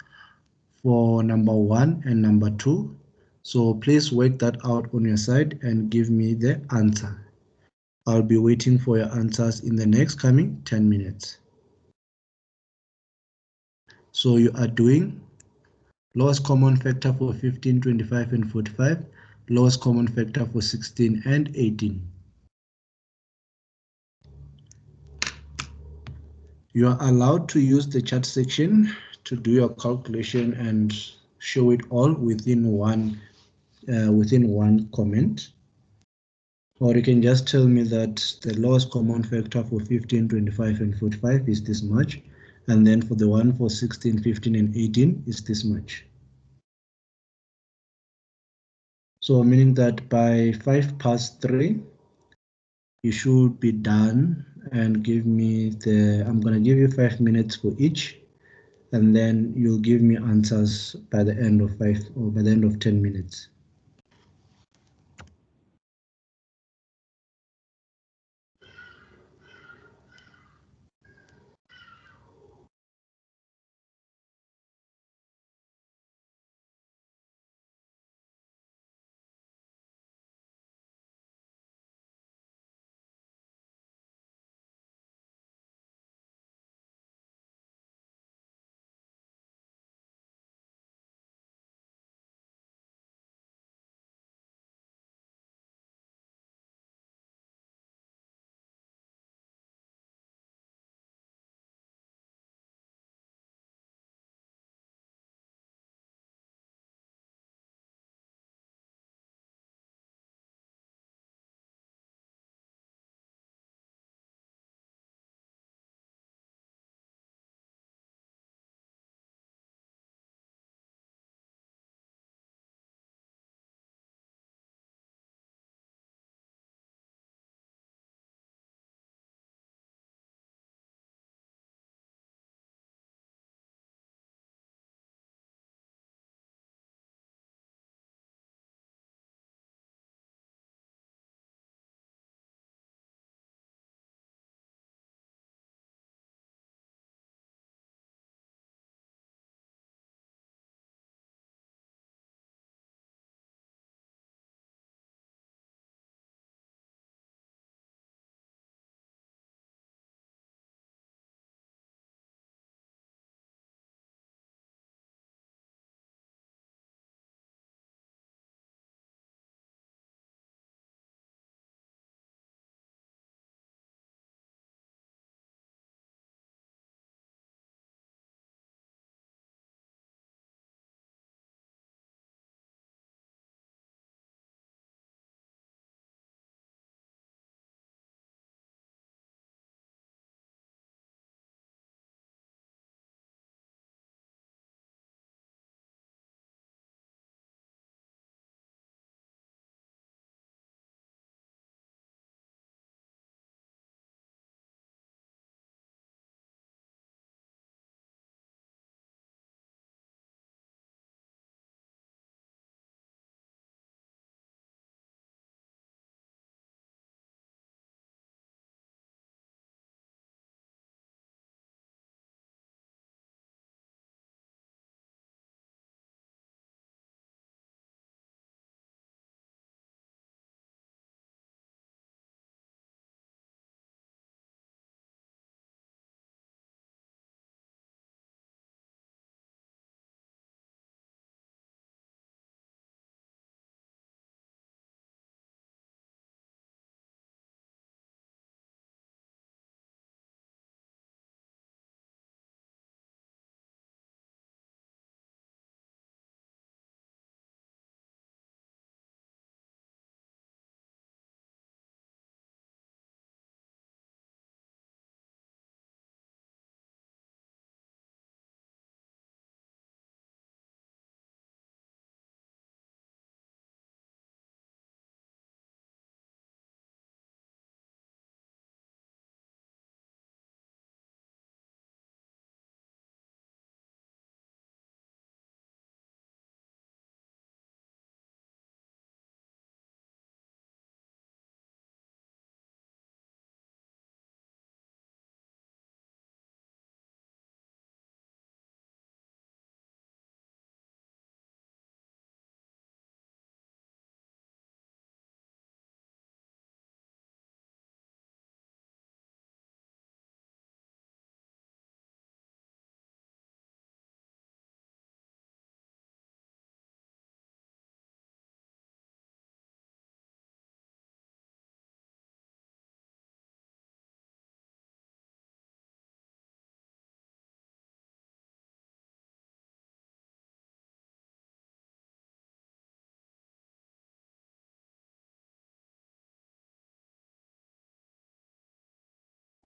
for number 1 and number 2. So please work that out on your side and give me the answer. I'll be waiting for your answers in the next coming 10 minutes. So you are doing lowest common factor for 15, 25, and 45, lowest common factor for 16 and 18. You are allowed to use the chat section to do your calculation and show it all within one comment. Or you can just tell me that the lowest common factor for 15, 25, and 45 is this much, and then for the one for 16, 15, and 18 is this much. So meaning that by 3:05, you should be done, and give me I'm gonna give you 5 minutes for each, and then you'll give me answers by the end of 10 minutes.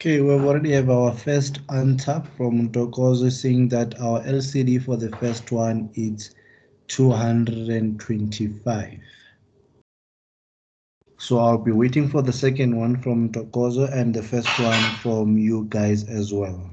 Okay, we already have our first answer from Ntokozo saying that our LCD for the first one is 225. So I'll be waiting for the second one from Ntokozo and the first one from you guys as well.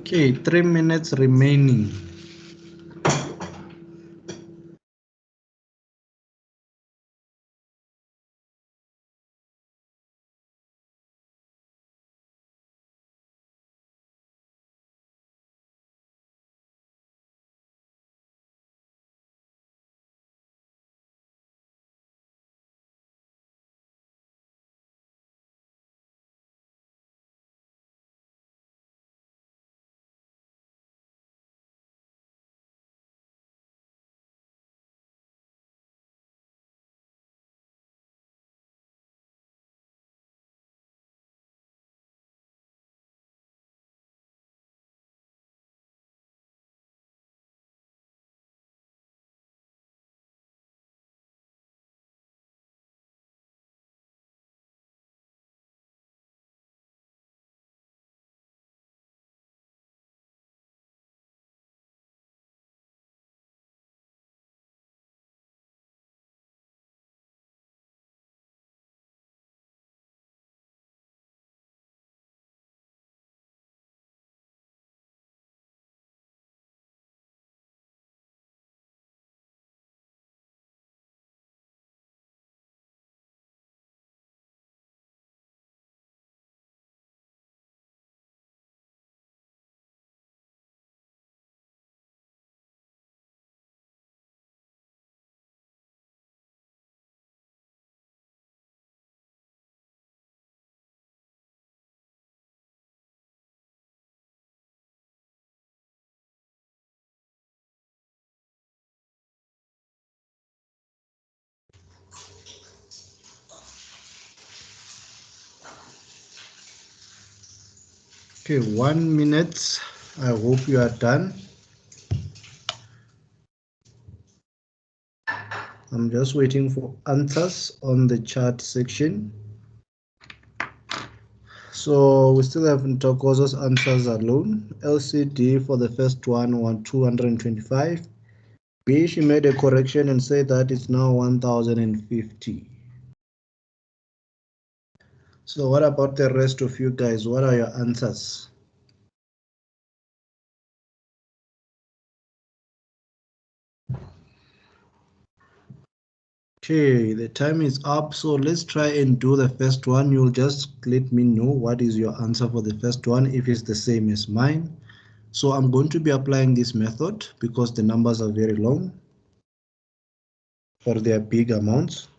Okay, 3 minutes remaining. Okay, 1 minute. I hope you are done. I'm just waiting for answers on the chat section. So we still have Ntokozo's answers alone. LCD for the first one was 225. B, she made a correction and said that it's now 1050. So what about the rest of you guys? What are your answers? Okay, the time is up, so let's try and do the first one. You'll just let me know what is your answer for the first one if it's the same as mine. So I'm going to be applying this method because the numbers are very long or they are big amounts.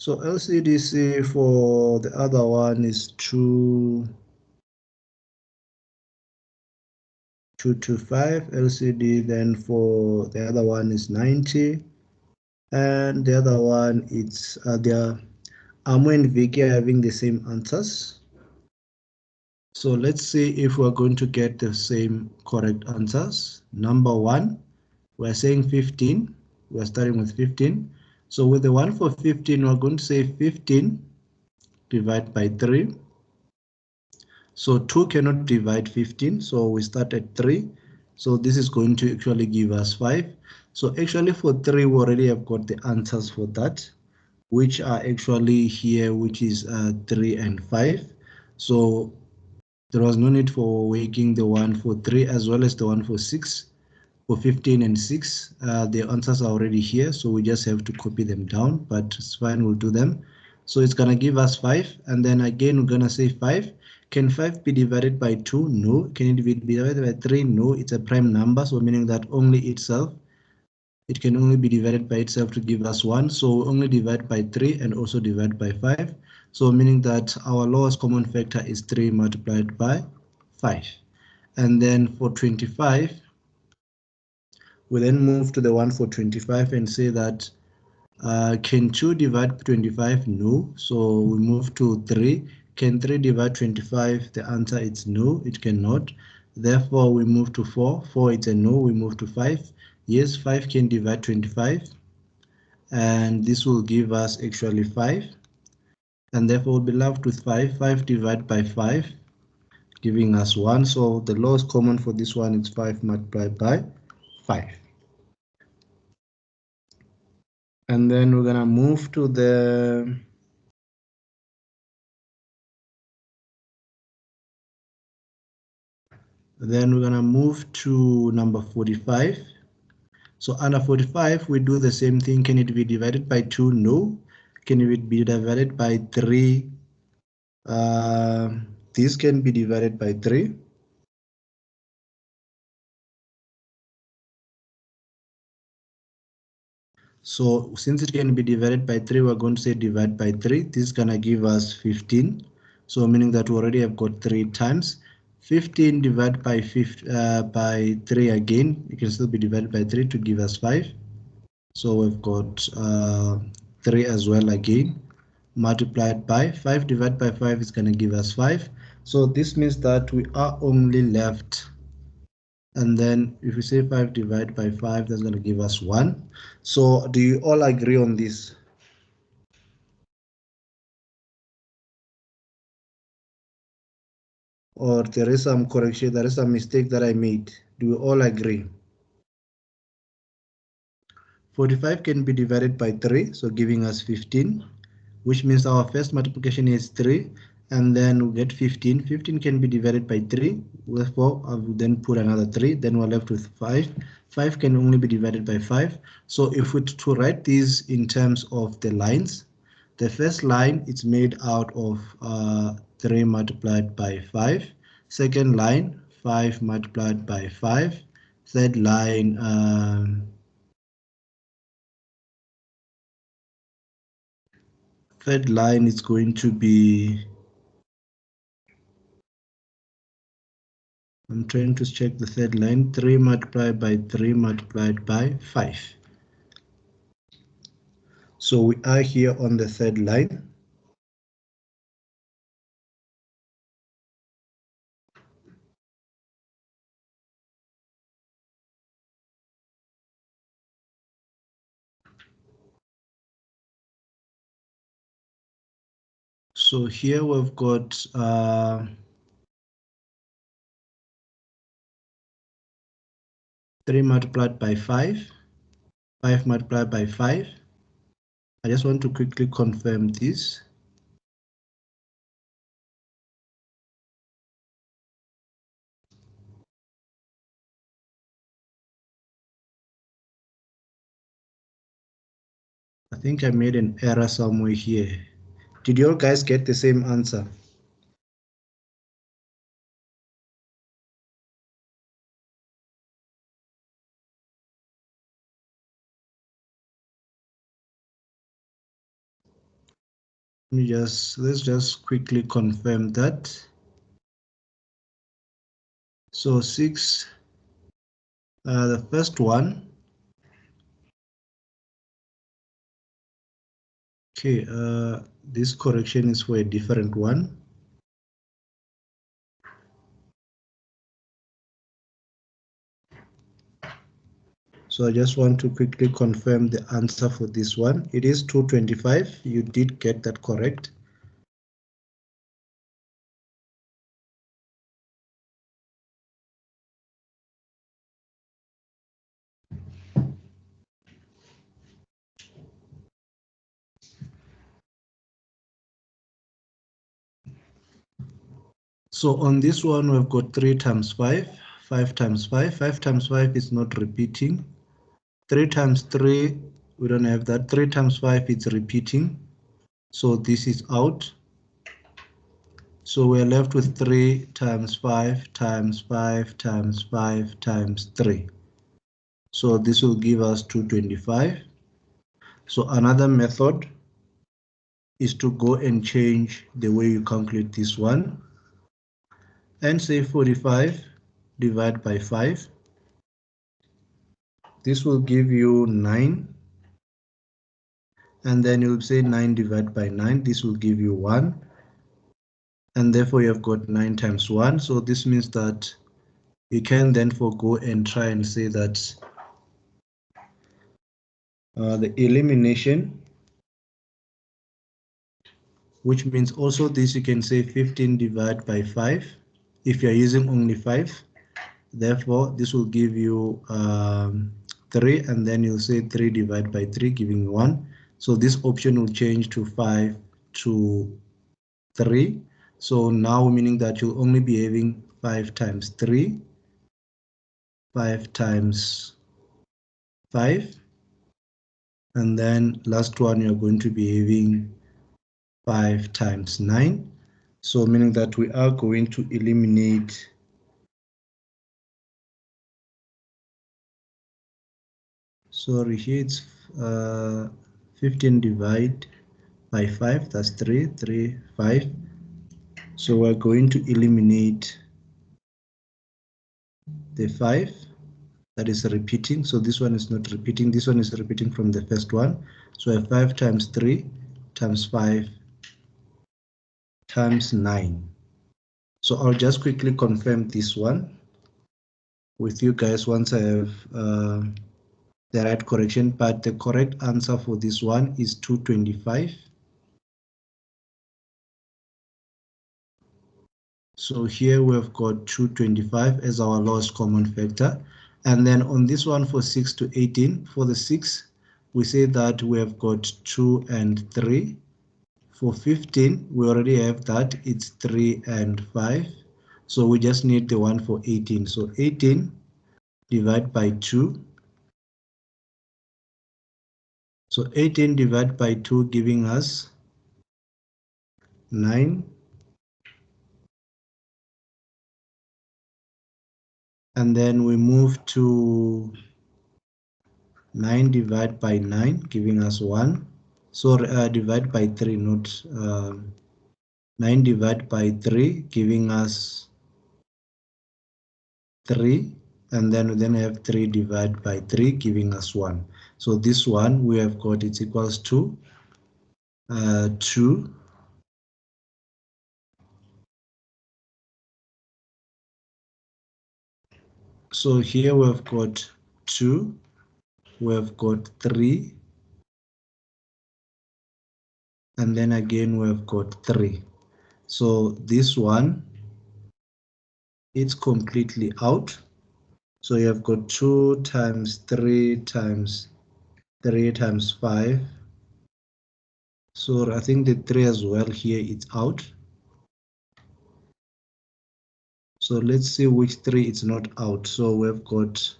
So LCDC for the other one is 225 LCD, then for the other one is 90, and the other one it's Amo and Vicky are having the same answers. So let's see if we're going to get the same correct answers. Number one, we're saying 15. We're starting with 15. So with the one for 15, we're going to say 15 divided by 3. So 2 cannot divide 15, so we start at 3. So this is going to actually give us 5. So actually for 3, we already have got the answers for that, which are actually here, which is 3 and 5. So there was no need for making the one for 3 as well as the one for 6. For 15 and 6, the answers are already here, so we just have to copy them down, but it's fine, we'll do them. So it's going to give us 5, and then again, we're going to say 5. Can 5 be divided by 2? No. Can it be divided by 3? No. It's a prime number, so meaning that only itself, it can only be divided by itself to give us 1. So we only divide by 3 and also divide by 5. So meaning that our lowest common factor is 3 multiplied by 5. And then for 25, we then move to the one for 25 and say that can 2 divide 25? No. So we move to 3. Can 3 divide 25? The answer is no, it cannot. Therefore, we move to 4. 4 is a no. We move to 5. Yes, 5 can divide 25. And this will give us actually 5. And therefore, we'll be left with 5. 5 divided by 5, giving us 1. So the lowest common for this one is 5 multiplied by 5. And then we're gonna move to the number 45. So under 45, we do the same thing. Can it be divided by 2? No. Can it be divided by 3? This can be divided by 3. So since it can be divided by 3, we're going to say divide by 3. This is gonna give us 15. So meaning that we already have got 3 times. 15 divided by 3 again, it can still be divided by 3 to give us 5. So we've got 3 as well again, multiplied by 5 divided by 5 is going to give us 5. So this means that we are only left, and then if we say 5 divided by 5, that's going to give us 1. So do you all agree on this? Or there is some correction, there is some mistake that I made? Do you all agree? 45 can be divided by 3, so giving us 15, which means our first multiplication is 3, and then we get 15. 15 can be divided by 3, therefore I will then put another 3, then we're left with 5. 5 can only be divided by 5. So if we to write these in terms of the lines, the first line is made out of 3 multiplied by 5. Second line, 5 multiplied by 5. Third line, third line is going to be, I'm trying to check the third line, 3 multiplied by 3 multiplied by 5. So we are here on the third line. So here we've got 3 multiplied by 5, 5 multiplied by 5. I just want to quickly confirm this. I think I made an error somewhere here. Did you all guys get the same answer? Let's just quickly confirm that. So 6, the first one. Okay, this correction is for a different one. So I just want to quickly confirm the answer for this one. It is 225. You did get that correct. So on this one, we've got 3 times 5, 5 times 5. 5 times 5 is not repeating. 3 times 3, we don't have that. 3 times 5, it's repeating. So this is out. So we're left with 3 times 5 times 5 times 5 times 3. So this will give us 225. So another method is to go and change the way you calculate this one. And say 45 divided by 5. This will give you 9. And then you'll say 9 divided by 9. This will give you 1. And therefore you have got 9 times 1. So this means that you can then go and try and say that the elimination, which means also this you can say 15 divided by 5 if you're using only 5. Therefore this will give you 3, and then you'll say 3 divided by 3 giving you 1. So this option will change to 5 to 3. So now meaning that you'll only be having 5 times 3, 5 times 5, and then last one you're going to be having 5 times 9. So meaning that we are going to eliminate here it's 15 divided by 5, that's 3, 5. So we're going to eliminate the 5 that is repeating. So this one is not repeating, this one is repeating from the first one. So I have 5 times 3 times 5 times 9. So I'll just quickly confirm this one with you guys once I have the right correction, but the correct answer for this one is 225. So here we've got 225 as our lowest common factor. And then on this one for 6 to 18, for the 6, we say that we have got 2 and 3. For 15, we already have that, it's 3 and 5. So we just need the one for 18. So 18 divided by 2. So 18 divided by 2 giving us 9. And then we move to 9 divided by 9 giving us 1. So divide by 3, not 9 divided by 3 giving us 3. And then we have 3 divided by 3 giving us 1. So this one we have got it's equals to 2. So here we've got 2, we've got 3, and then again we've got 3. So this one, it's completely out. So you have got 2 times 3 times 3 times 5. So I think the 3 as well here, it's out. So let's see which 3 it's not out. So we've got,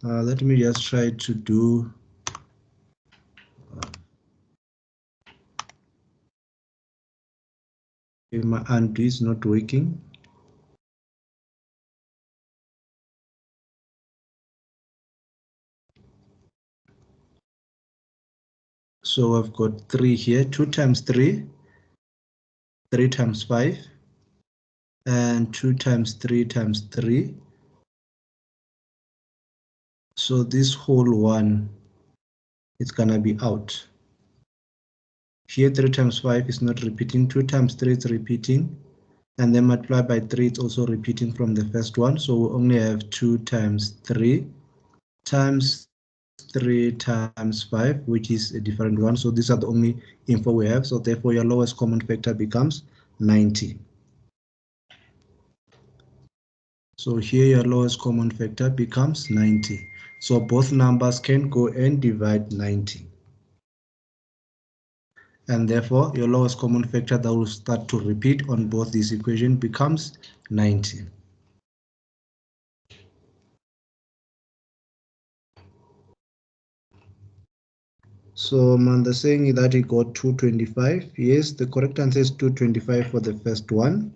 let me just try to do, if my undo is not working. So I've got 3 here, 2 times 3, 3 times 5, and 2 times 3 times 3. So this whole one, it's gonna be out. Here 3 times 5 is not repeating, 2 times 3 is repeating, and then multiply by 3, it's also repeating from the first one. So we only have 2 times 3 times 3 times 5, which is a different one. So these are the only info we have. So therefore your lowest common factor becomes 90. So here your lowest common factor becomes 90. So both numbers can go and divide 90. And therefore your lowest common factor that will start to repeat on both these equations becomes 90. So Manda saying that he got 225. Yes, the correct answer is 225 for the first one.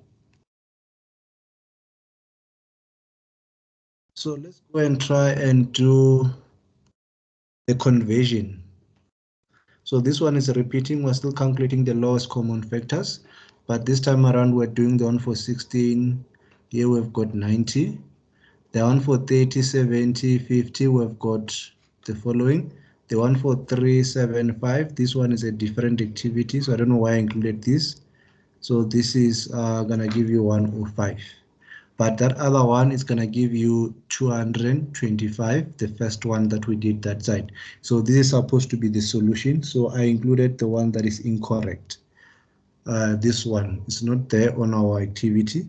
So let's go and try and do the conversion. So this one is repeating. We're still calculating the lowest common factors, but this time around we're doing the one for 16. Here we've got 90. The one for 30, 70, 50, we've got the following. The one for 375, this one is a different activity, so I don't know why I included this. So this is gonna give you 105. But that other one is gonna give you 225, the first one that we did that side. So this is supposed to be the solution. So I included the one that is incorrect. This one is not there on our activity.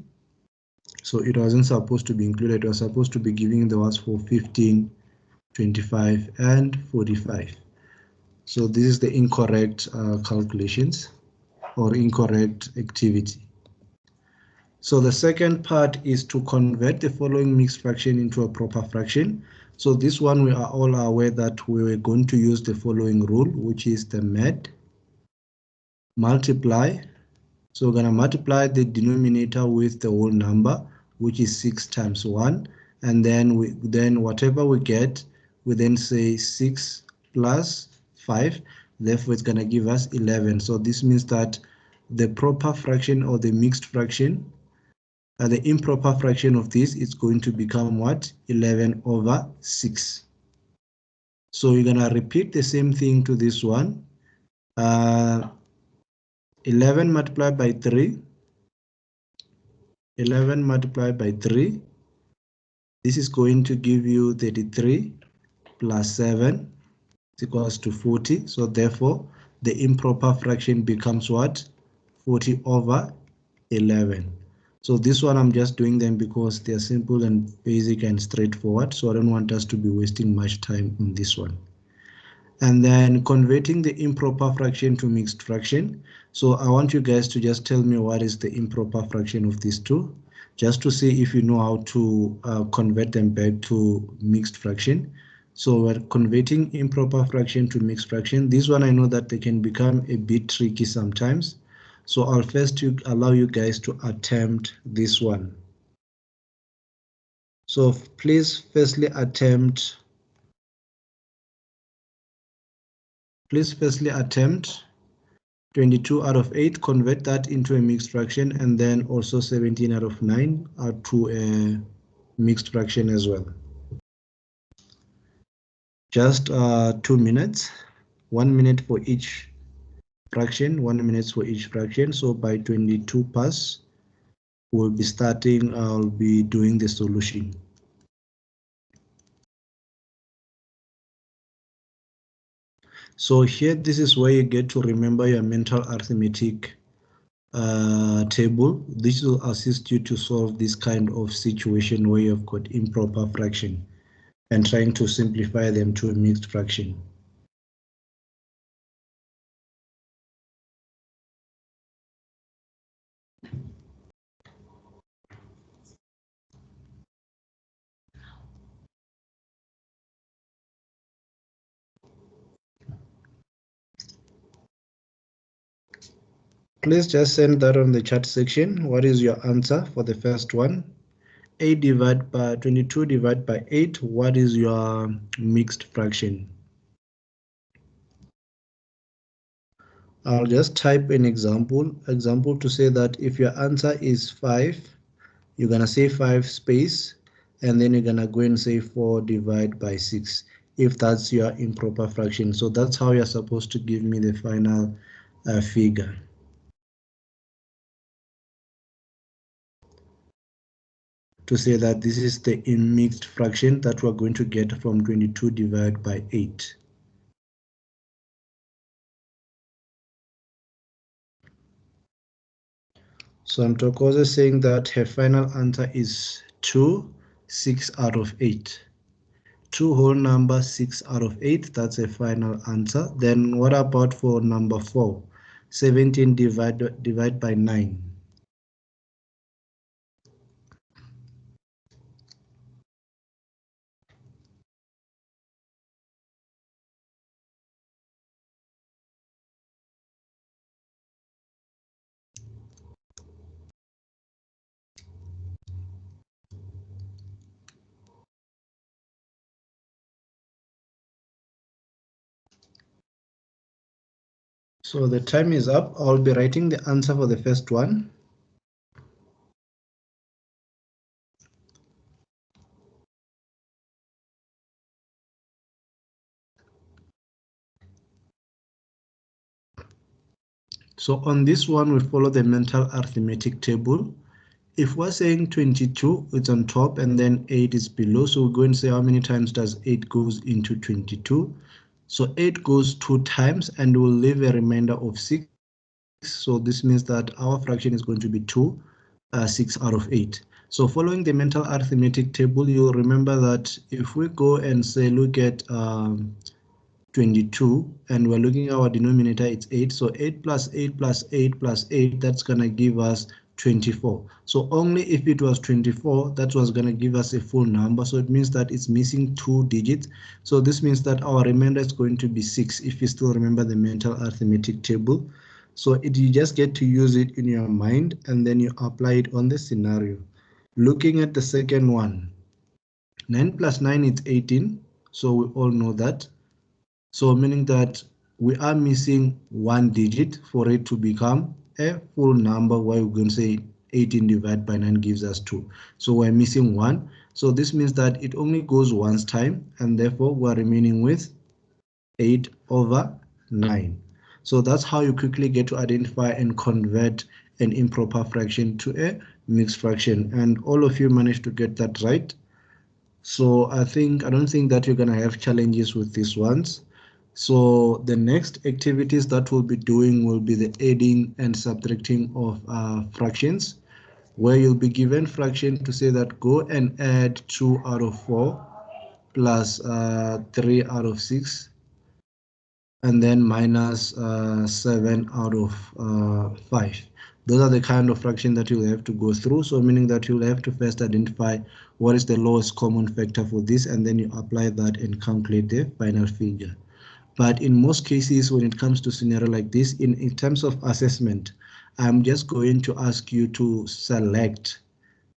So it wasn't supposed to be included. It was supposed to be giving the ones for 15, 25, and 45. So this is the incorrect calculations or incorrect activity. So the second part is to convert the following mixed fraction into a proper fraction. So this one we are all aware that we were going to use the following rule, which is the MED multiply. So we're going to multiply the denominator with the whole number, which is 6 times 1. And then whatever we get, we then say 6 plus 5. Therefore, it's going to give us 11. So this means that the proper fraction or the mixed fraction, the improper fraction of this is going to become what? 11 over 6. So you're going to repeat the same thing to this one. 11 multiplied by 3. 11 multiplied by 3. This is going to give you 33 plus 7 is equals to 40. So therefore, the improper fraction becomes what? 40 over 11. So this one I'm just doing them because they're simple and basic and straightforward. So I don't want us to be wasting much time on this one. And then converting the improper fraction to mixed fraction. So I want you guys to just tell me what is the improper fraction of these two, just to see if you know how to convert them back to mixed fraction. So we're converting improper fraction to mixed fraction. This one I know that they can become a bit tricky sometimes. So I'll first allow you guys to attempt this one. So please firstly attempt 22 out of 8, convert that into a mixed fraction, and then also 17 out of 9 out to a mixed fraction as well. Just 2 minutes, 1 minute for each fraction, 1 minute for each fraction. So by 22 pass, we'll be starting, I'll be doing the solution. So here, this is where you get to remember your mental arithmetic table. This will assist you to solve this kind of situation where you've got improper fraction and trying to simplify them to a mixed fraction. Please just send that on the chat section. What is your answer for the first one? 8 divided by 22 divided by 8. What is your mixed fraction? I'll just type an example to say that if your answer is 5, you're gonna say 5 space, and then you're gonna go and say 4 divided by 6 if that's your improper fraction. So that's how you're supposed to give me the final figure. To say that this is the mixed fraction that we're going to get from 22 divided by 8. So Ntokozo is saying that her final answer is 2, 6 out of 8. 2 whole number, 6 out of 8, that's a final answer. Then what about for number 4? 17 divided by 9. So the time is up. I'll be writing the answer for the first one. So on this one, we follow the mental arithmetic table. If we're saying 22, it's on top and then 8 is below. So we're going to say how many times does 8 goes into 22. So 8 goes 2 times and we'll leave a remainder of 6. So this means that our fraction is going to be 2, 6 out of 8. So following the mental arithmetic table, you'll remember that if we go and say, look at 22 and we're looking at our denominator, it's 8. So 8 plus 8 plus 8 plus 8, that's going to give us 24. So only if it was 24, that was going to give us a full number. So it means that it's missing 2 digits. So this means that our remainder is going to be 6 if you still remember the mental arithmetic table. So you just get to use it in your mind and then you apply it on the scenario. Looking at the second one, 9 plus 9 is 18. So we all know that. So meaning that we are missing 1 digit for it to become a full number, where we're going to say 18 divided by 9 gives us 2. So we're missing 1. So this means that it only goes once time, and therefore we're remaining with 8 over 9. So that's how you quickly get to identify and convert an improper fraction to a mixed fraction. And all of you managed to get that right. So I don't think that you're going to have challenges with these ones. So the next activities that we'll be doing will be the adding and subtracting of fractions, where you'll be given fraction to say that go and add 2 out of 4 plus 3 out of 6, and then minus 7 out of 5. Those are the kind of fraction that you'll have to go through. So meaning that you'll have to first identify what is the lowest common factor for this, and then you apply that and calculate the final figure. But in most cases, when it comes to scenario like this, in terms of assessment, I'm just going to ask you to select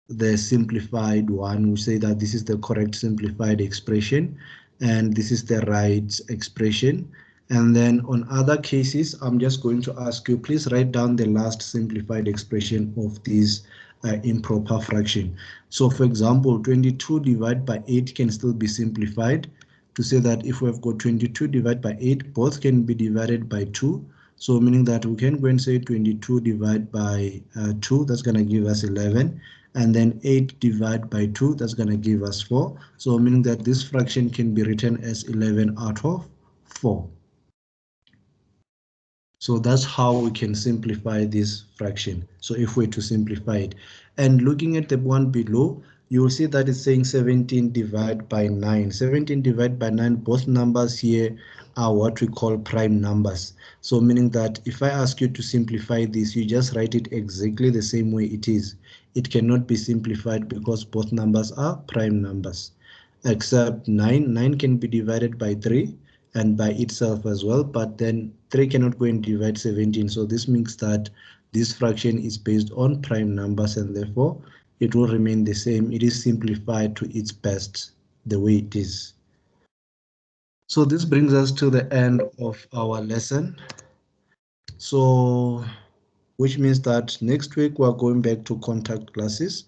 the simplified one. We say that this is the correct simplified expression and this is the right expression. And then on other cases, I'm just going to ask you, please write down the last simplified expression of this improper fraction. So for example, 22 divided by 8 can still be simplified to say that if we've got 22 divided by 8, both can be divided by 2. So meaning that we can go and say 22 divided by 2, that's going to give us 11. And then 8 divided by 2, that's going to give us 4. So meaning that this fraction can be written as 11 out of 4. So that's how we can simplify this fraction. So if we're to simplify it, and looking at the one below, you will see that it's saying 17 divided by 9. 17 divided by 9, both numbers here are what we call prime numbers. So meaning that if I ask you to simplify this, you just write it exactly the same way it is. It cannot be simplified because both numbers are prime numbers. Except 9 can be divided by 3 and by itself as well, but then 3 cannot go and divide 17. So this means that this fraction is based on prime numbers and therefore it will remain the same. It is simplified to its best the way it is. So this brings us to the end of our lesson. So which means that next week we're going back to contact classes.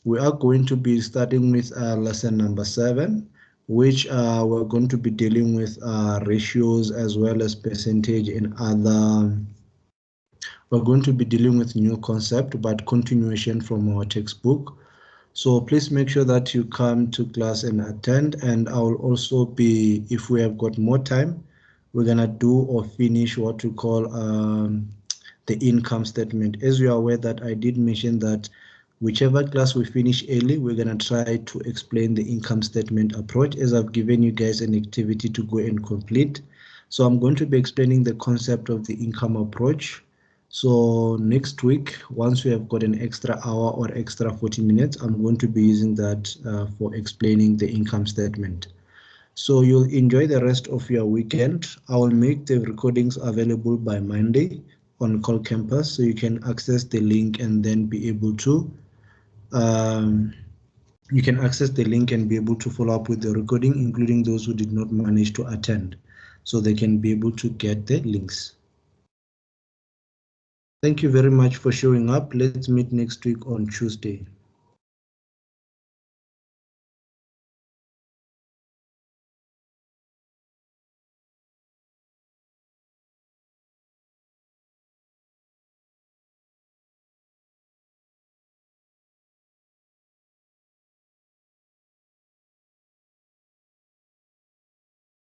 We are going to be starting with lesson number 7, which we're going to be dealing with ratios as well as percentage and other. We're going to be dealing with new concept, but continuation from our textbook. So please make sure that you come to class and attend, and I will also be, if we have got more time, we're gonna do or finish what we call the income statement. As you are aware that I did mention that whichever class we finish early, we're gonna try to explain the income statement approach, as I've given you guys an activity to go and complete. So I'm going to be explaining the concept of the income approach. So next week, once we have got an extra hour or extra 40 minutes, I'm going to be using that for explaining the income statement. So you'll enjoy the rest of your weekend. I will make the recordings available by Monday on Call Campus, so you can access the link and then be able to you can access the link and be able to follow up with the recording, including those who did not manage to attend, so they can be able to get the links. Thank you very much for showing up. Let's meet next week on Tuesday.